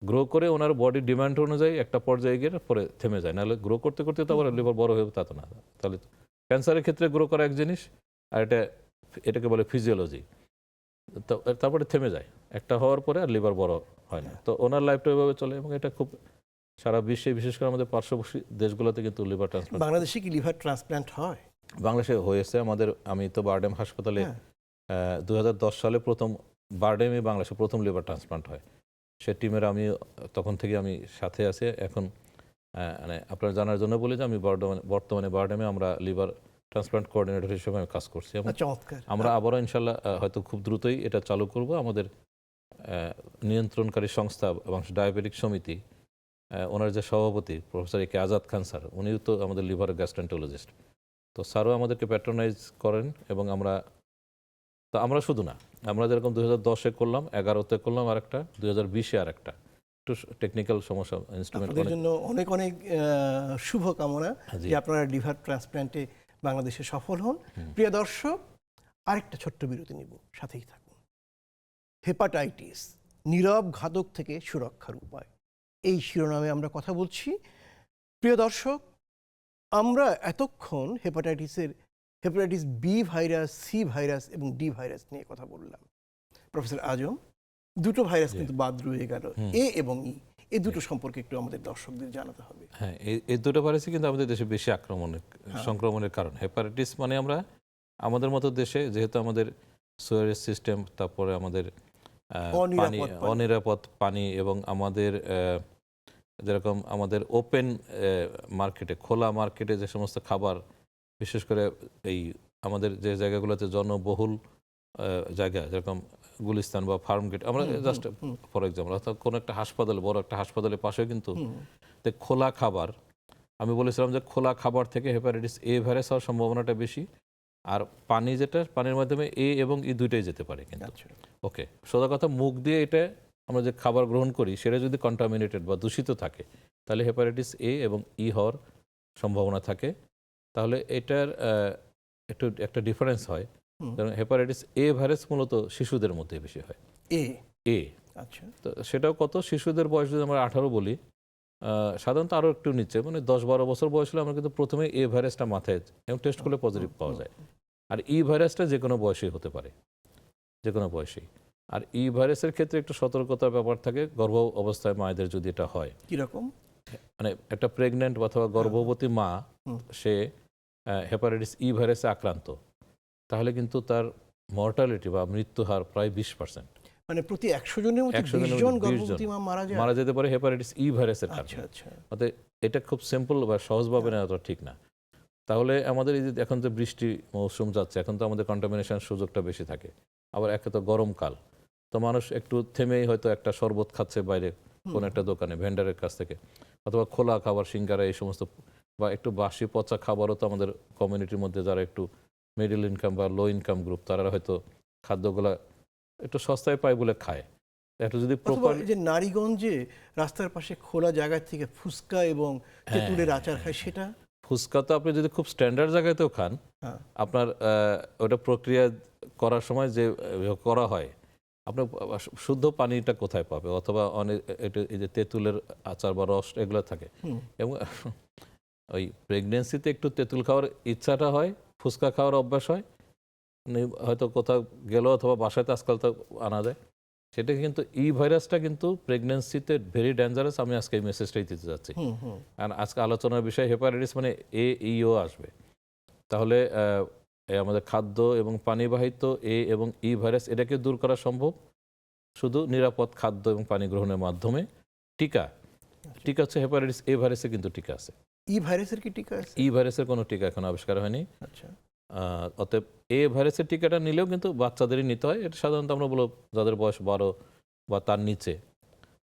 গ্রো করে ওনার বডির ডিমান্ড অনুযায়ী একটা পর্যায়ে গিয়ে পরে থেমে যায়, নাহলে গ্রো করতে করতে তো আবার লিভার বড় হয়ে তা তো না। তাহলে ক্যান্সারের ক্ষেত্রে গ্রো করা এক জিনিস, আর এটাকে বলে ফিজিওলজি, তারপরে থেমে যায় একটা হওয়ার পরে, আর লিভার বড় হয় না। তো ওনার লাইফটা এভাবে চলে, এবং এটা খুব সারা বিশ্বে, বিশেষ করে আমাদের পার্শ্ববর্তী দেশগুলোতে কিন্তু লিভার ট্রান্সপ্লান্ট। বাংলাদেশে কি লিভার ট্রান্সপ্ল্যান্ট হয়? বাংলাদেশে হয়েছে আমাদের, আমি তো বারডেম হাসপাতালে 2010 সালে প্রথম বারডেমে বাংলাদেশে প্রথম লিভার ট্রান্সপ্লান্ট হয়। সে টিমের আমি তখন থেকে আমি সাথে আছি। এখন মানে আপনার জানার জন্য বলি যে আমি বর্তমানে বারডেমে আমরা লিভার ট্রান্সপ্লান্ট কোঅর্ডিনেটর হিসেবে আমি কাজ করছি এবং চমৎকার। আমরা আবারও ইনশাল্লাহ হয়তো খুব দ্রুতই এটা চালু করব। আমাদের নিয়ন্ত্রণকারী সংস্থা বাংলাদেশ ডায়াবেটিক সমিতি, ওনার যে সভাপতি প্রফেসর একে আজাদ খান স্যার, উনিও তো আমাদের লিভার গ্যাস্ট্রেন্টোলজিস্ট। তো স্যারও আমাদেরকে প্যাট্রোনাইজ করেন এবং আমরা শুধু না, আমরা যেরকম 2010-এ করলাম, 11-তে করলাম আরেকটা, 2020-এ আরেকটা, একটু টেকনিক্যাল সমস্যা ইনস্ট্রুমেন্ট আপনাদের জন্য অনেক অনেক শুভকামনা জি। যে আপনারা লিভার ট্রান্সপ্ল্যান্টে বাংলাদেশে সফল হন। প্রিয় দর্শক, আরেকটা ছোট্ট বিরতি নিব, সাথেই থাকুন। হেপাটাইটিস, নীরব ঘাতক থেকে সুরক্ষার উপায়, এই শিরোনামে আমরা কথা বলছি। প্রিয় দর্শক, আমরা এতক্ষণ hepatitis B virus, C virus এবং ডি ভাইরাস নিয়ে কথা বললাম। প্রফেসর আজম, দুটো ভাইরাস কিন্তু বাদ রয়ে গেল, এ এবং ই। এই দুটো সম্পর্কে একটু আমাদের দর্শকদের জানাতে হবে। হ্যাঁ, এই দুটো ভাইরাসই কিন্তু আমাদের দেশে বেশি সংক্রমণের কারণ। হেপাটাইটিস মানে আমরা আমাদের মতো দেশে যেহেতু আমাদের সুয়ারেজ সিস্টেম, তারপরে আমাদের অনিরাপদ পানি এবং আমাদের যেরকম আমাদের ওপেন মার্কেটে, খোলা মার্কেটে যে সমস্ত খাবার, বিশেষ করে এই আমাদের যে জায়গাগুলোতে জনবহুল জায়গা, যেরকম গুলিস্তান বা ফার্ম গেট, আমরা জাস্ট ফর এক্সাম্পল, অর্থাৎ কোনো একটা হাসপাতালে, বড় একটা হাসপাতালের পাশে কিন্তু খোলা খাবার, আমি বলেছিলাম যে খোলা খাবার থেকে হেপাটাইটিস এ ভাইরাস হওয়ার সম্ভাবনাটা বেশি। আর পানি, যেটা পানির মাধ্যমে এ এবং ই দুইটাই যেতে পারে কিন্তু। ওকে, সোজা কথা, মুখ দিয়ে এটা আমরা যে খাবার গ্রহণ করি সেটা যদি কন্টামিনেটেড বা দূষিত থাকে, তাহলে হেপাটাইটিস এ এবং ই হওয়ার সম্ভাবনা থাকে। তাহলে এটার একটা ডিফারেন্স হয়, কারণ হেপাটাইটিস এ ভাইরাস মূলত শিশুদের মধ্যে বেশি হয়। এ আচ্ছা, তো সেটাও কত, শিশুদের বয়স যদি আমরা 18 বলি, সাধারণত আরও একটু নিচে, মানে 10-12 বছর বয়স হলে আমরা কিন্তু প্রথমে এ ভাইরাসটা মাথায় এবং টেস্ট করলে পজিটিভ পাওয়া যায়। আর ই ভাইরাসটা যে কোনো বয়সেই হতে পারে, যে কোনো বয়সেই। আর ই ভাইরাসের ক্ষেত্রে একটু সতর্কতার ব্যাপার থাকে, গর্ভ অবস্থায় মায়েদের যদি এটা হয়। কিরকম? মানে একটা প্রেগনেন্ট অথবা গর্ভবতী মা, সে হেপাটাইটিস ই ভাইরাসে আক্রান্ত, তাহলে কিন্তু তার মর্টালিটি বা মৃত্যু হার প্রায় 20%। মানে প্রতি 100 জনের মধ্যে 20 জন গর্ভবতী মা মারা যেতে পারে হেপাটাইটিস ই ভাইরাসের কারণে। অর্থাৎ এটা খুব সিম্পল বা সহজভাবে নেওয়া ঠিক না। তাহলে আমাদের এই যে এখন যে বৃষ্টি মৌসুম যাচ্ছে, এখন তো আমাদের কন্টামিনেশন সুযোগটা বেশি থাকে। আবার একে তো গরমকাল, তো মানুষ একটু থেমেই হয়তো একটা শরবত খাচ্ছে বাইরে কোনো একটা দোকানে, ভেন্ডারের কাছ থেকে, অথবা খোলা খাবার, সিঙ্গারা, এই সমস্ত, বা একটু বাসি পচা খাবারও তো আমাদের কমিউনিটির মধ্যে যারা একটু মিডল ইনকাম বা লো ইনকাম গ্রুপ, তারা হয়তো খাদ্যগুলা একটু সস্তায় পায় বলে খায়। একটু যদি প্রপার, যে নারীগঞ্জে রাস্তার পাশে খোলা জায়গা থেকে ফুচকা এবং তেঁতুলের আচার খায়, সেটা ফুচকা তো আপনি যদি খুব স্ট্যান্ডার্ড জায়গাতেও খান, আপনার ওটা প্রক্রিয়া করার সময় যে করা হয়, আপনার শুদ্ধ পানিটা কোথায় পাবে? অথবা অনেক এই যে তেঁতুলের আচার বা রস এগুলো থাকে, এবং ওই প্রেগনেন্সিতে একটু তেঁতুল খাওয়ার ইচ্ছাটা হয়, ফুচকা খাওয়ার অভ্যাস হয়, হয়তো কোথাও গেল অথবা বাসায় তো আজকাল তো আনা যায়। সেটা কিন্তু ই ভাইরাসটা কিন্তু প্রেগনেন্সিতে ভেরি ডেঞ্জারাস। আমি আজকে এই মেসেজটাই দিতে যাচ্ছি, কারণ আজকে আলোচনার বিষয় হেপাটাইটিস মানে ইও আসবে। তাহলে আমাদের খাদ্য এবং পানিবাহিত এ এবং ই ভাইরাস, এটাকে দূর করা সম্ভব শুধু নিরাপদ খাদ্য এবং পানি গ্রহণের মাধ্যমে। টিকা হচ্ছে হেপাটাইটিস এ ভাইরাসে কিন্তু টিকা আছে। ই ভাইরাসের কি টিকা আছে? ই ভাইরাসের কোনো টিকা এখন আবিষ্কার হয়নি। আচ্ছা, অতএব এ ভাইরাসের টিকাটা নিলেও কিন্তু বাচ্চাদেরই নিতে হয়। এটা সাধারণত আমরা বলব যাদের বয়স 12 বা তার নিচে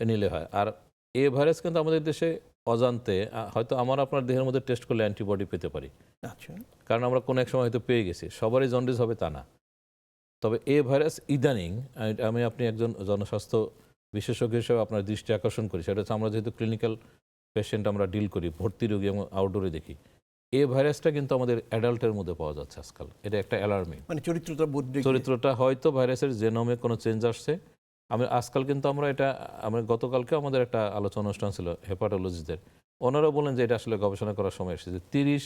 নিলে হয়। আর এ ভাইরাস কিন্তু আমাদের দেশে অজান্তে হয়তো আমার আপনার দেহের মধ্যে টেস্ট করলে অ্যান্টিবডি পেতে পারি, আচ্ছা, কারণ আমরা কোনো এক সময় হয়তো পেয়ে গেছি। সবারই জন্ডিস হবে তা না। তবে এ ভাইরাস ইদানিং, আপনি একজন জনস্বাস্থ্য বিশেষজ্ঞ হিসেবে আপনার দৃষ্টি আকর্ষণ করি, সেটা হচ্ছে আমরা যেহেতু ক্লিনিক্যাল পেশেন্ট আমরা ডিল করি, ভর্তি রোগী এবং আউটডোরে দেখি, এই ভাইরাসটা কিন্তু আমাদের অ্যাডাল্টের মধ্যে পাওয়া যাচ্ছে আজকাল। এটা একটা অ্যালার্মিং, মানে চরিত্রটা হয়তো ভাইরাসের জেনোমে কোনো চেঞ্জ আসছে। আজকাল কিন্তু আমরা গতকালকে আমাদের একটা আলোচনা অনুষ্ঠান ছিল হেপাটোলজিদের, ওনারা বলেন যে এটা আসলে গবেষণা করার সময় এসেছে। 30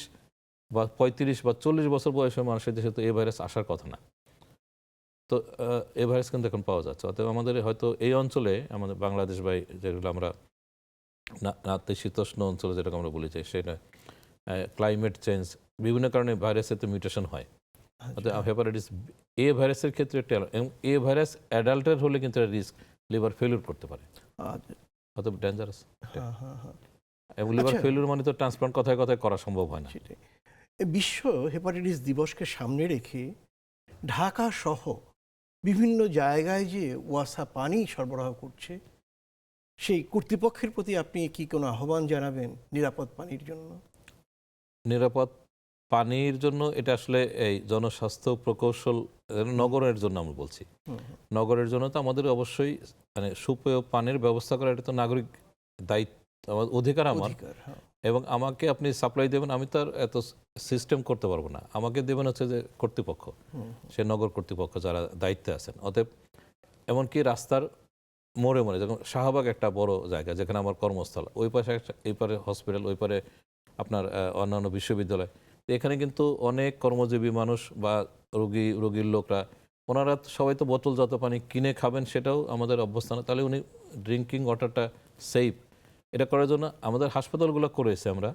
বা 35 বা 40 বছর বয়সের মানুষের দেশে তো এই ভাইরাস আসার কথা না, তো এই ভাইরাস কিন্তু এখন পাওয়া যাচ্ছে। অতএব আমাদের হয়তো এই অঞ্চলে, আমাদের বাংলাদেশ বা যেগুলো আমরা নাতিশীতোষ্ণ অঞ্চলে যেটাকে আমরা বলি, যে সেটা ক্লাইমেট চেঞ্জ, বিভিন্ন কারণে ভাইরাসের তো মিউটেশন হয়। হেপাটাইটিস এ ভাইরাসের ক্ষেত্রে একটা এবং এ ভাইরাস অ্যাডাল্টের হলে কিন্তু রিস্ক লিভার ফেলিউর করতে পারে, আচ্ছা, অত ডেঞ্জারাস। হ্যাঁ হ্যাঁ হ্যাঁ, এবং লিভার আচ্ছা। ফেলিউর মানে তো ট্রান্সপ্লান্ট কথায় কথায় করা সম্ভব হয় না। সেটাই। এ বিশ্ব হেপাটাইটিস দিবসকে সামনে রেখে ঢাকা সহ বিভিন্ন জায়গায় যে ওয়াসা পানি সরবরাহ করছে, সেই কর্তৃপক্ষের প্রতি আপনি কি কোনো আহ্বান জানাবেন নিরাপদ পানির জন্য? নিরাপদ পানির জন্য এটা আসলে এই জনস্বাস্থ্য প্রকৌশল নগরের জন্য আমরা বলছি। নগরের জন্য তো আমাদের অবশ্যই মানে সুপেয় পানির ব্যবস্থা করা, এটা তো নাগরিক দায়িত্ব, আমার অধিকার আমার। অধিকার, হ্যাঁ। এবং আমাকে আপনি সাপ্লাই দেবেন, আমি তো আর এত সিস্টেম করতে পারবো না, আমাকে দেবেন হচ্ছে যে কর্তৃপক্ষ, সে নগর কর্তৃপক্ষ যারা দায়িত্বে আছেন। অতএব এমনকি রাস্তার মোড়ে মোড়ে, যেমন শাহবাগ একটা বড় জায়গা যেখানে আমার কর্মস্থল, ওই পাশে একটা, এই পারে হসপিটাল, ওই পারে আপনার অন্যান্য বিশ্ববিদ্যালয়, তো এখানে কিন্তু অনেক কর্মজীবী মানুষ বা রোগীর লোকরা, ওনারা সবাই তো বোতলজাত পানি কিনে খাবেন, সেটাও আমাদের অভ্যস্থান। তাহলে উনি ড্রিঙ্কিং ওয়াটারটা সেফ, এটা করার জন্য আমাদের হাসপাতালগুলো করেছে আমরা।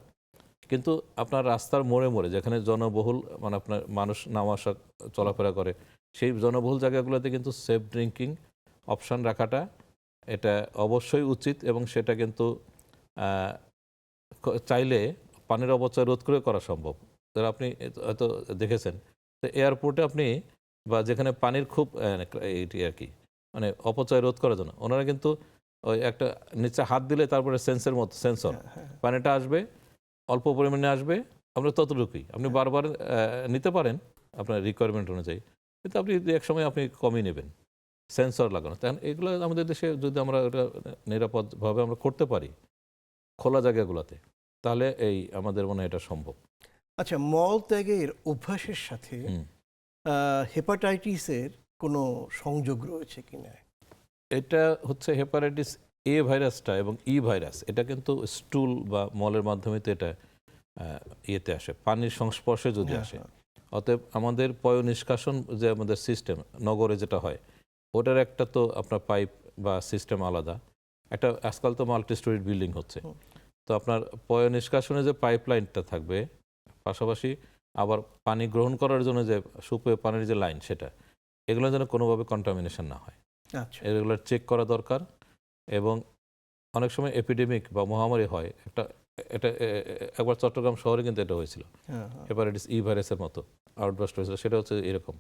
কিন্তু আপনার রাস্তার মোড়ে মোড়ে যেখানে জনবহুল, মানে আপনার মানুষ নামা আসা চলাফেরা করে, সেই জনবহুল জায়গাগুলোতে কিন্তু সেফ ড্রিঙ্কিং অপশান রাখাটা এটা অবশ্যই উচিত। এবং সেটা কিন্তু চাইলে পানির অপচয় রোধ করে করা সম্ভব। ধর আপনি হয়তো দেখেছেন তো এয়ারপোর্টে আপনি বা যেখানে পানির খুব এইটি আর কি, মানে অপচয় রোধ করার জন্য ওনারা কিন্তু ওই একটা নিচে হাত দিলে তারপরে সেন্সর পানিটা আসবে, অল্প পরিমাণে আসবে, আপনার ততটুকুই আপনি বারবার নিতে পারেন আপনার রিকোয়ারমেন্ট অনুযায়ী, কিন্তু আপনি এক সময় আপনি কমই নেবেন, সেন্সর লাগানো। তখন এগুলো আমাদের দেশে যদি আমরা ওটা নিরাপদভাবে আমরা করতে পারি খোলা জায়গাগুলোতে, তাহলে এই আমাদের মনে হয় এটা সম্ভব। আচ্ছা, মল ত্যাগের অভ্যাসের সাথে হেপাটাইটিসের কোনো সংযোগ রয়েছে কিনা? এটা হচ্ছে হেপাটাইটিস এ ভাইরাসটা এবং ই ভাইরাস, এটা কিন্তু স্টুল বা মলের মাধ্যমে তো এটা ইয়েতে আসে, পানির সংস্পর্শে যদি আসে। অতএব আমাদের পয় নিষ্কাশন যে আমাদের সিস্টেম নগরে যেটা হয়, ওটার একটা তো আপনার পাইপ বা সিস্টেম আলাদা, একটা আজকাল তো মাল্টি স্টোরিড বিল্ডিং হচ্ছে, তো আপনার পয় নিষ্কাশনে যে পাইপ লাইনটা থাকবে, পাশাপাশি আবার পানি গ্রহণ করার জন্য যে সুপেয় পানির যে লাইন, সেটা এগুলো যেন কোনোভাবে কন্টামিনেশন না হয়, আচ্ছা, এগুলো চেক করা দরকার। এবং অনেক সময় এপিডেমিক বা মহামারী হয়, এটা একবার চট্টগ্রাম শহরে কিন্তু এটা হয়েছিল, হেপাটাইটিস ই ভাইরাসের মতো আউটবাস্ট হয়েছিল। সেটা হচ্ছে এরকম,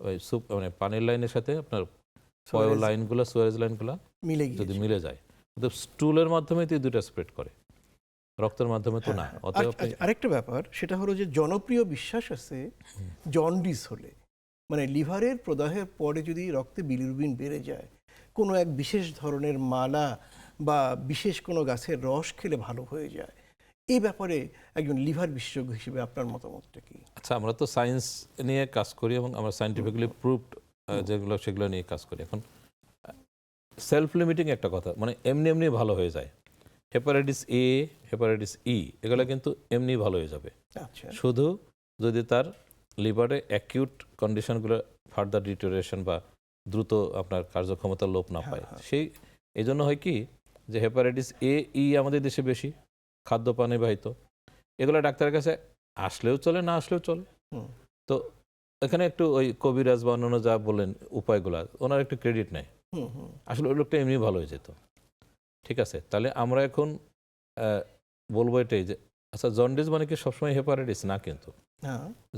ওই মানে পানির লাইনের সাথে আপনার পয় লাইনগুলো, সুয়ারেজ লাইনগুলো যদি মিলে যায়, তো স্টুলের মাধ্যমে তো দুটো স্প্রেড করে, রক্তের মাধ্যমে তো না। অতএব আপনি আরেকটা ব্যাপার, সেটা হলো যে জনপ্রিয় বিশ্বাস আছে জন্ডিস হলে, মানে লিভারের প্রদাহের পরে যদি রক্তে বিলিরুবিন বেড়ে যায়, কোনো এক বিশেষ ধরনের মালা বা বিশেষ কোনো গাছের রস খেলে ভালো হয়ে যায়। এই ব্যাপারে একজন লিভার বিশেষজ্ঞ হিসেবে আপনার মতামতটা কি? আচ্ছা, আমরা তো সায়েন্স নিয়ে কাজ করি এবং আমরা সায়েন্টিফিক্যালি প্রুভড যেগুলো সেগুলো নিয়ে কাজ করি। এখন সেলফ লিমিটিং একটা কথা, মানে এমনি এমনি ভালো হয়ে যায়, হেপাটাইটিস এ, হেপাটাইটিস ই, এগুলো কিন্তু এমনি ভালো হয়ে যাবে, আচ্ছা, শুধু যদি তার লিভারে অ্যাকিউট কন্ডিশনগুলো ফার্দার ডিটোরিয়েশন বা দ্রুত আপনার কার্যক্ষমতার লোপ না পায়। সেই এই জন্য হয় কি যে হেপাটাইটিস এ, ই আমাদের দেশে বেশি খাদ্য পানিবাহিত, এগুলো ডাক্তারের কাছে আসলেও চলে, না আসলেও চলে। তো এখানে একটু ওই কবিরাজ বা অন্যান্য যা বললেন উপায়গুলা, ওনার একটু ক্রেডিট নেয়, আসলে ওই লোকটা এমনি ভালো হয়ে যেত। ঠিক আছে, তাহলে আমরা এখন বলবো এটাই যে আচ্ছা, জন্ডিস মানে কি সবসময় হেপাটাইটিস না, কিন্তু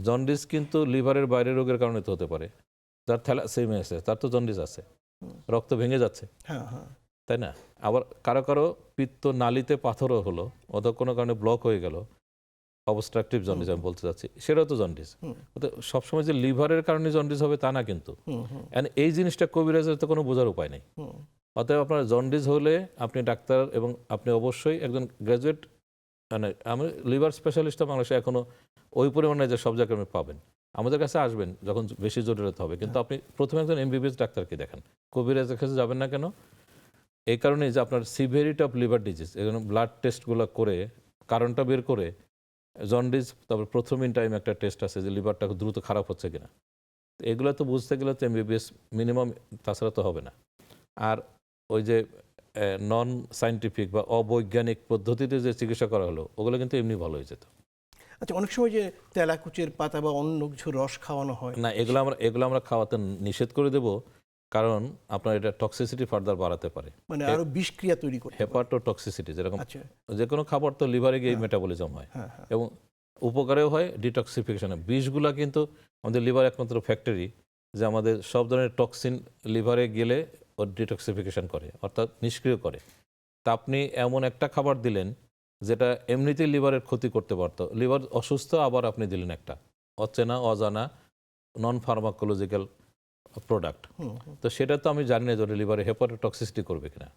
জন্ডিস কিন্তু লিভারের বাইরের রোগের কারণে তো হতে পারে। যার থ্যালাসেমিয়া আছে তার তো জন্ডিস আছে, রক্ত ভেঙে যাচ্ছে, তাই না? আবার কারো কারো পিত্ত নালীতে পাথরও হলো, অথবা কোনো কারণে ব্লক হয়ে গেল, অবস্ট্রাকটিভ জন্ডিস আমি বলতে চাচ্ছি, সেটাও তো জন্ডিস। সবসময় যে লিভারের কারণে জন্ডিস হবে তা না কিন্তু। এই জিনিসটা কবিরাজের তো কোনো বোঝার উপায় নেই। অতএব আপনার জন্ডিস হলে আপনি ডাক্তার, এবং আপনি অবশ্যই একজন গ্র্যাজুয়েট, মানে আমি লিভার স্পেশালিস্টটা বাংলাদেশে এখনো ওই পরিমাণে যে সব জায়গায় আপনি পাবেন, আমাদের কাছে আসবেন যখন বেশি জটিলতা হবে, কিন্তু আপনি প্রথমে একজন এমবিবিএস ডাক্তারকে দেখান, কবিরাজের কাছে যাবেন না কেন? এই কারণেই যে আপনার সিভিয়ারিটি অফ লিভার ডিজিজ, এজন্য ব্লাড টেস্টগুলো করে কারণটা বের করে, জন্ডিস তারপর প্রথম ইন টাইম একটা টেস্ট আছে যে লিভারটা দ্রুত খারাপ হচ্ছে কিনা, এগুলো তো বুঝতে গেলে তো এমবিবিএস মিনিমাম, তাছাড়া তো হবে না। আর ওই যে নন সায়েন্টিফিক বা অবৈজ্ঞানিক পদ্ধতিতে যে চিকিৎসা করা হলো, ওগুলো কিন্তু এমনি ভালো হয়ে যেত। আচ্ছা, অনেক সময় যে তেলাকুচের পাতা বা অন্য কিছু রস খাওয়ানো হয়, না, এগুলো আমরা খাওয়াতে নিষেধ করে দেব, কারণ আপনার এটা টক্সিসিটি ফার্দার বাড়াতে পারে। মানে আরো বিষক্রিয়া তৈরি করতে পারে। হেপাটোটক্সিসিটি, যেরকম আচ্ছা, যে কোনো খাবার তো লিভারে গিয়ে মেটাবলিজম হয় হ্যাঁ হ্যাঁ, এবং উপকারেও হয়, ডিটক্সিফিকেশনে। বিষগুলা কিন্তু আমাদের লিভার একমাত্র ফ্যাক্টরি যে আমাদের সব ধরনের টক্সিন লিভারে গেলে ও ডিটক্সিফিকেশন করে, অর্থাৎ নিষ্ক্রিয় করে। তা আপনি এমন একটা খাবার দিলেন যেটা এমনিতেই লিভারের ক্ষতি করতে পারতো, লিভার অসুস্থ, আবার আপনি দিলেন একটা অচেনা অজানা নন ফার্মাকোলজিক্যাল প্রোডাক্ট। হুম, হুম। তো সেটা তো আমি জানি না যে লিভারে হেপাটোটক্সিসিটি করবে কিনা,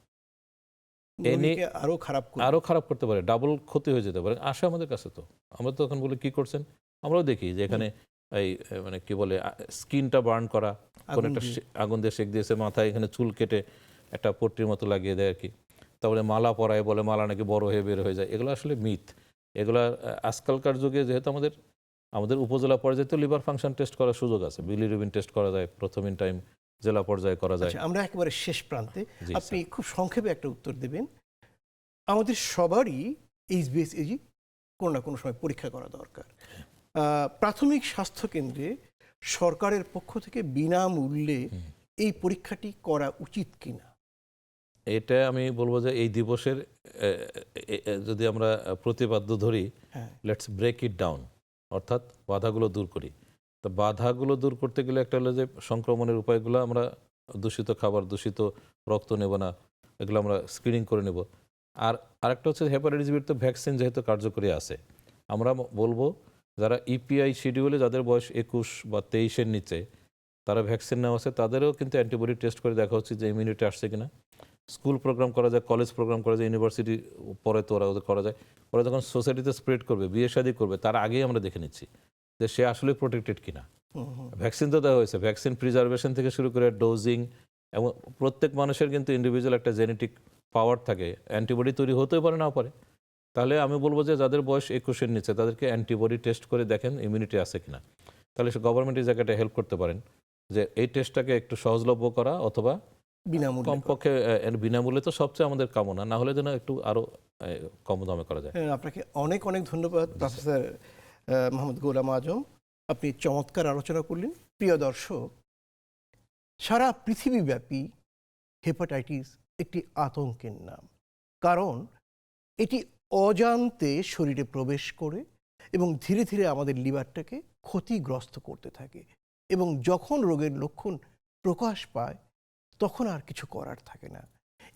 রোগীকে আরো খারাপ করে। আরও খারাপ করতে পারে, ডাবল ক্ষতি হয়ে যেতে পারে। আসে আমাদের কাছে, তো আমরা তো এখন বলি কী করছেন, আমরাও দেখি যে এখানে এই মানে কি বলে স্কিনটা বার্ন করা, কোনো একটা আগুন দিয়ে সেঁক দিয়েছে, মাথায় এখানে চুল কেটে একটা পট্টির মতো লাগিয়ে দেয় আর কি। তারপরে মালা পরায়, বলে মালা নাকি বড় হয়ে বের হয়ে যায়। এগুলো আসলে মিথ। এগুলা আজকালকার যুগে যেহেতু আমাদের উপজেলা পর্যায়ে তো লিভার ফাংশন টেস্ট করার সুযোগ আছে, বিলিরুবিন টেস্ট করা যায়, প্রথম ইন টাইম জেলা পর্যায়ে করা যায়। আচ্ছা, আমরা একেবারে শেষ প্রান্তে, জি, আপনি খুব সংক্ষেপে একটা উত্তর দেবেন। আমাদের সবারই এইচবিএসএজি কোনো না কোনো সময় পরীক্ষা করা দরকার। প্রাথমিক স্বাস্থ্য কেন্দ্রে সরকারের পক্ষ থেকে বিনামূল্যে এই পরীক্ষাটি করা উচিত কিনা? এটা আমি বলবো যে এই দিবসের যদি আমরা প্রতিপাদ্য ধরি, হ্যাঁ, লেটস ব্রেক ইট ডাউন, অর্থাৎ বাধাগুলো দূর করি। তো বাধাগুলো দূর করতে গেলে একটা হলো যে সংক্রমণের উপায়গুলো আমরা, দূষিত খাবার, দূষিত রক্ত নেব না, এগুলো আমরা স্ক্রিনিং করে নেব। আর আরেকটা হচ্ছে হেপাটাইটিস বির তো ভ্যাকসিন যেহেতু কার্যকরী আছে, আমরা বলবো যারা ইপিআই শিডিউলে যাদের বয়স 21 বা 23-এর নিচে তারা ভ্যাকসিন নেওয়া আছে, তাদেরও কিন্তু অ্যান্টিবডি টেস্ট করে দেখা হচ্ছে যে ইমিউনিটি আসছে কিনা। স্কুল প্রোগ্রাম করা যায়, কলেজ প্রোগ্রাম করা যায়, ইউনিভার্সিটি পরে তো ওরা ওদের করা যায়। ওরা যখন সোসাইটিতে স্প্রেড করবে, বিয়ে শাদী করবে, তার আগেই আমরা দেখে নিচ্ছি যে সে আসলে প্রোটেক্টেড কিনা। ভ্যাকসিন তো দেওয়া হয়েছে, ভ্যাকসিন প্রিজার্ভেশন থেকে শুরু করে ডোজিং, এবং প্রত্যেক মানুষের কিন্তু ইন্ডিভিজুয়াল একটা জেনেটিক পাওয়ার থাকে, অ্যান্টিবডি তৈরি হতেও পারে, নাও পারে। তাহলে আমি বলবো যে যাদের বয়স 21-এর নিচে তাদেরকে অ্যান্টিবডি টেস্ট করে দেখেন ইমিউনিটি আছে কিনা। তাহলে সে গভর্নমেন্ট এই জায়গাটা হেল্প করতে পারেন যে এই টেস্টটাকে একটু সহজলভ্য করা, অথবা বিনামূল্যে কমপক্ষে বিনামূল্যে তো সবচেয়ে আমাদের কামনা, না হলে যেন একটু আরো কম দামে করা যায়। আপনাকে অনেক অনেক ধন্যবাদ প্রফেসর মোহাম্মদ গোলাম আজম, আপনি চমৎকার আলোচনা করলেন। প্রিয় দর্শক, সারা পৃথিবীব্যাপী হেপাটাইটিস একটি আতঙ্কের নাম, কারণ এটি অজান্তে শরীরে প্রবেশ করে এবং ধীরে ধীরে আমাদের লিভারটাকে ক্ষতিগ্রস্ত করতে থাকে, এবং যখন রোগের লক্ষণ প্রকাশ পায় তখন আর কিছু করার থাকে না।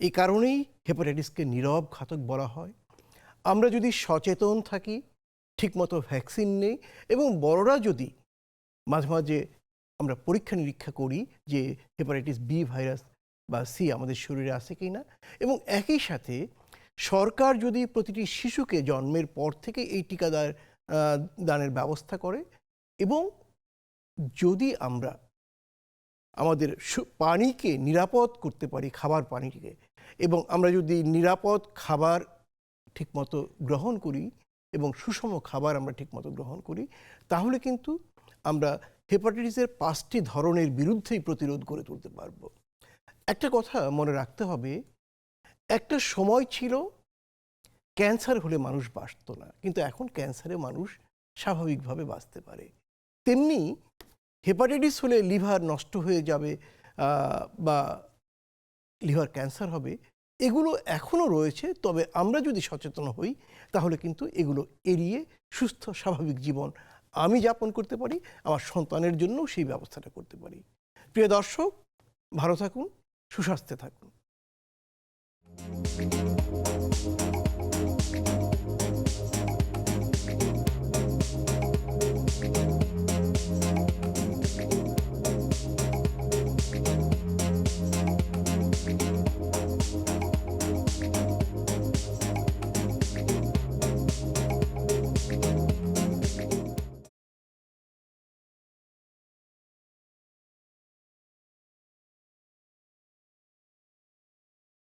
এই কারণেই হেপাটাইটিসকে নীরব ঘাতক বলা হয়। আমরা যদি সচেতন থাকি, ঠিকমতো ভ্যাকসিন নেই, এবং বড়রা যদি মাঝে মাঝে আমরা পরীক্ষা নিরীক্ষা করি যে হেপাটাইটিস বি ভাইরাস বা সি আমাদের শরীরে আছে কি না, এবং একই সাথে সরকার যদি প্রতিটি শিশুকে জন্মের পর থেকে এই টিকা দানের ব্যবস্থা করে, এবং যদি আমরা আমাদের পানিকে নিরাপদ করতে পারি, খাবার পানিকে, এবং আমরা যদি নিরাপদ খাবার ঠিকমতো গ্রহণ করি এবং সুষম খাবার আমরা ঠিকমতো গ্রহণ করি, তাহলে কিন্তু আমরা হেপাটাইটিসের 5টি ধরনের বিরুদ্ধেই প্রতিরোধ করে তুলতে পারব। একটা কথা মনে রাখতে হবে, একটা সময় ছিল ক্যান্সার হলে মানুষ বাঁচত না, কিন্তু এখন ক্যান্সারে মানুষ স্বাভাবিকভাবে বাঁচতে পারে। তেমনি হেপাটাইটিস হলে লিভার নষ্ট হয়ে যাবে বা লিভার ক্যান্সার হবে, এগুলো এখনও রয়েছে। তবে আমরা যদি সচেতন হই তাহলে কিন্তু এগুলো এড়িয়ে সুস্থ স্বাভাবিক জীবন আমি যাপন করতে পারি, আমার সন্তানের জন্যও সেই ব্যবস্থাটা করতে পারি। প্রিয় দর্শক, ভালো থাকুন, সুস্বাস্থ্যে থাকুন।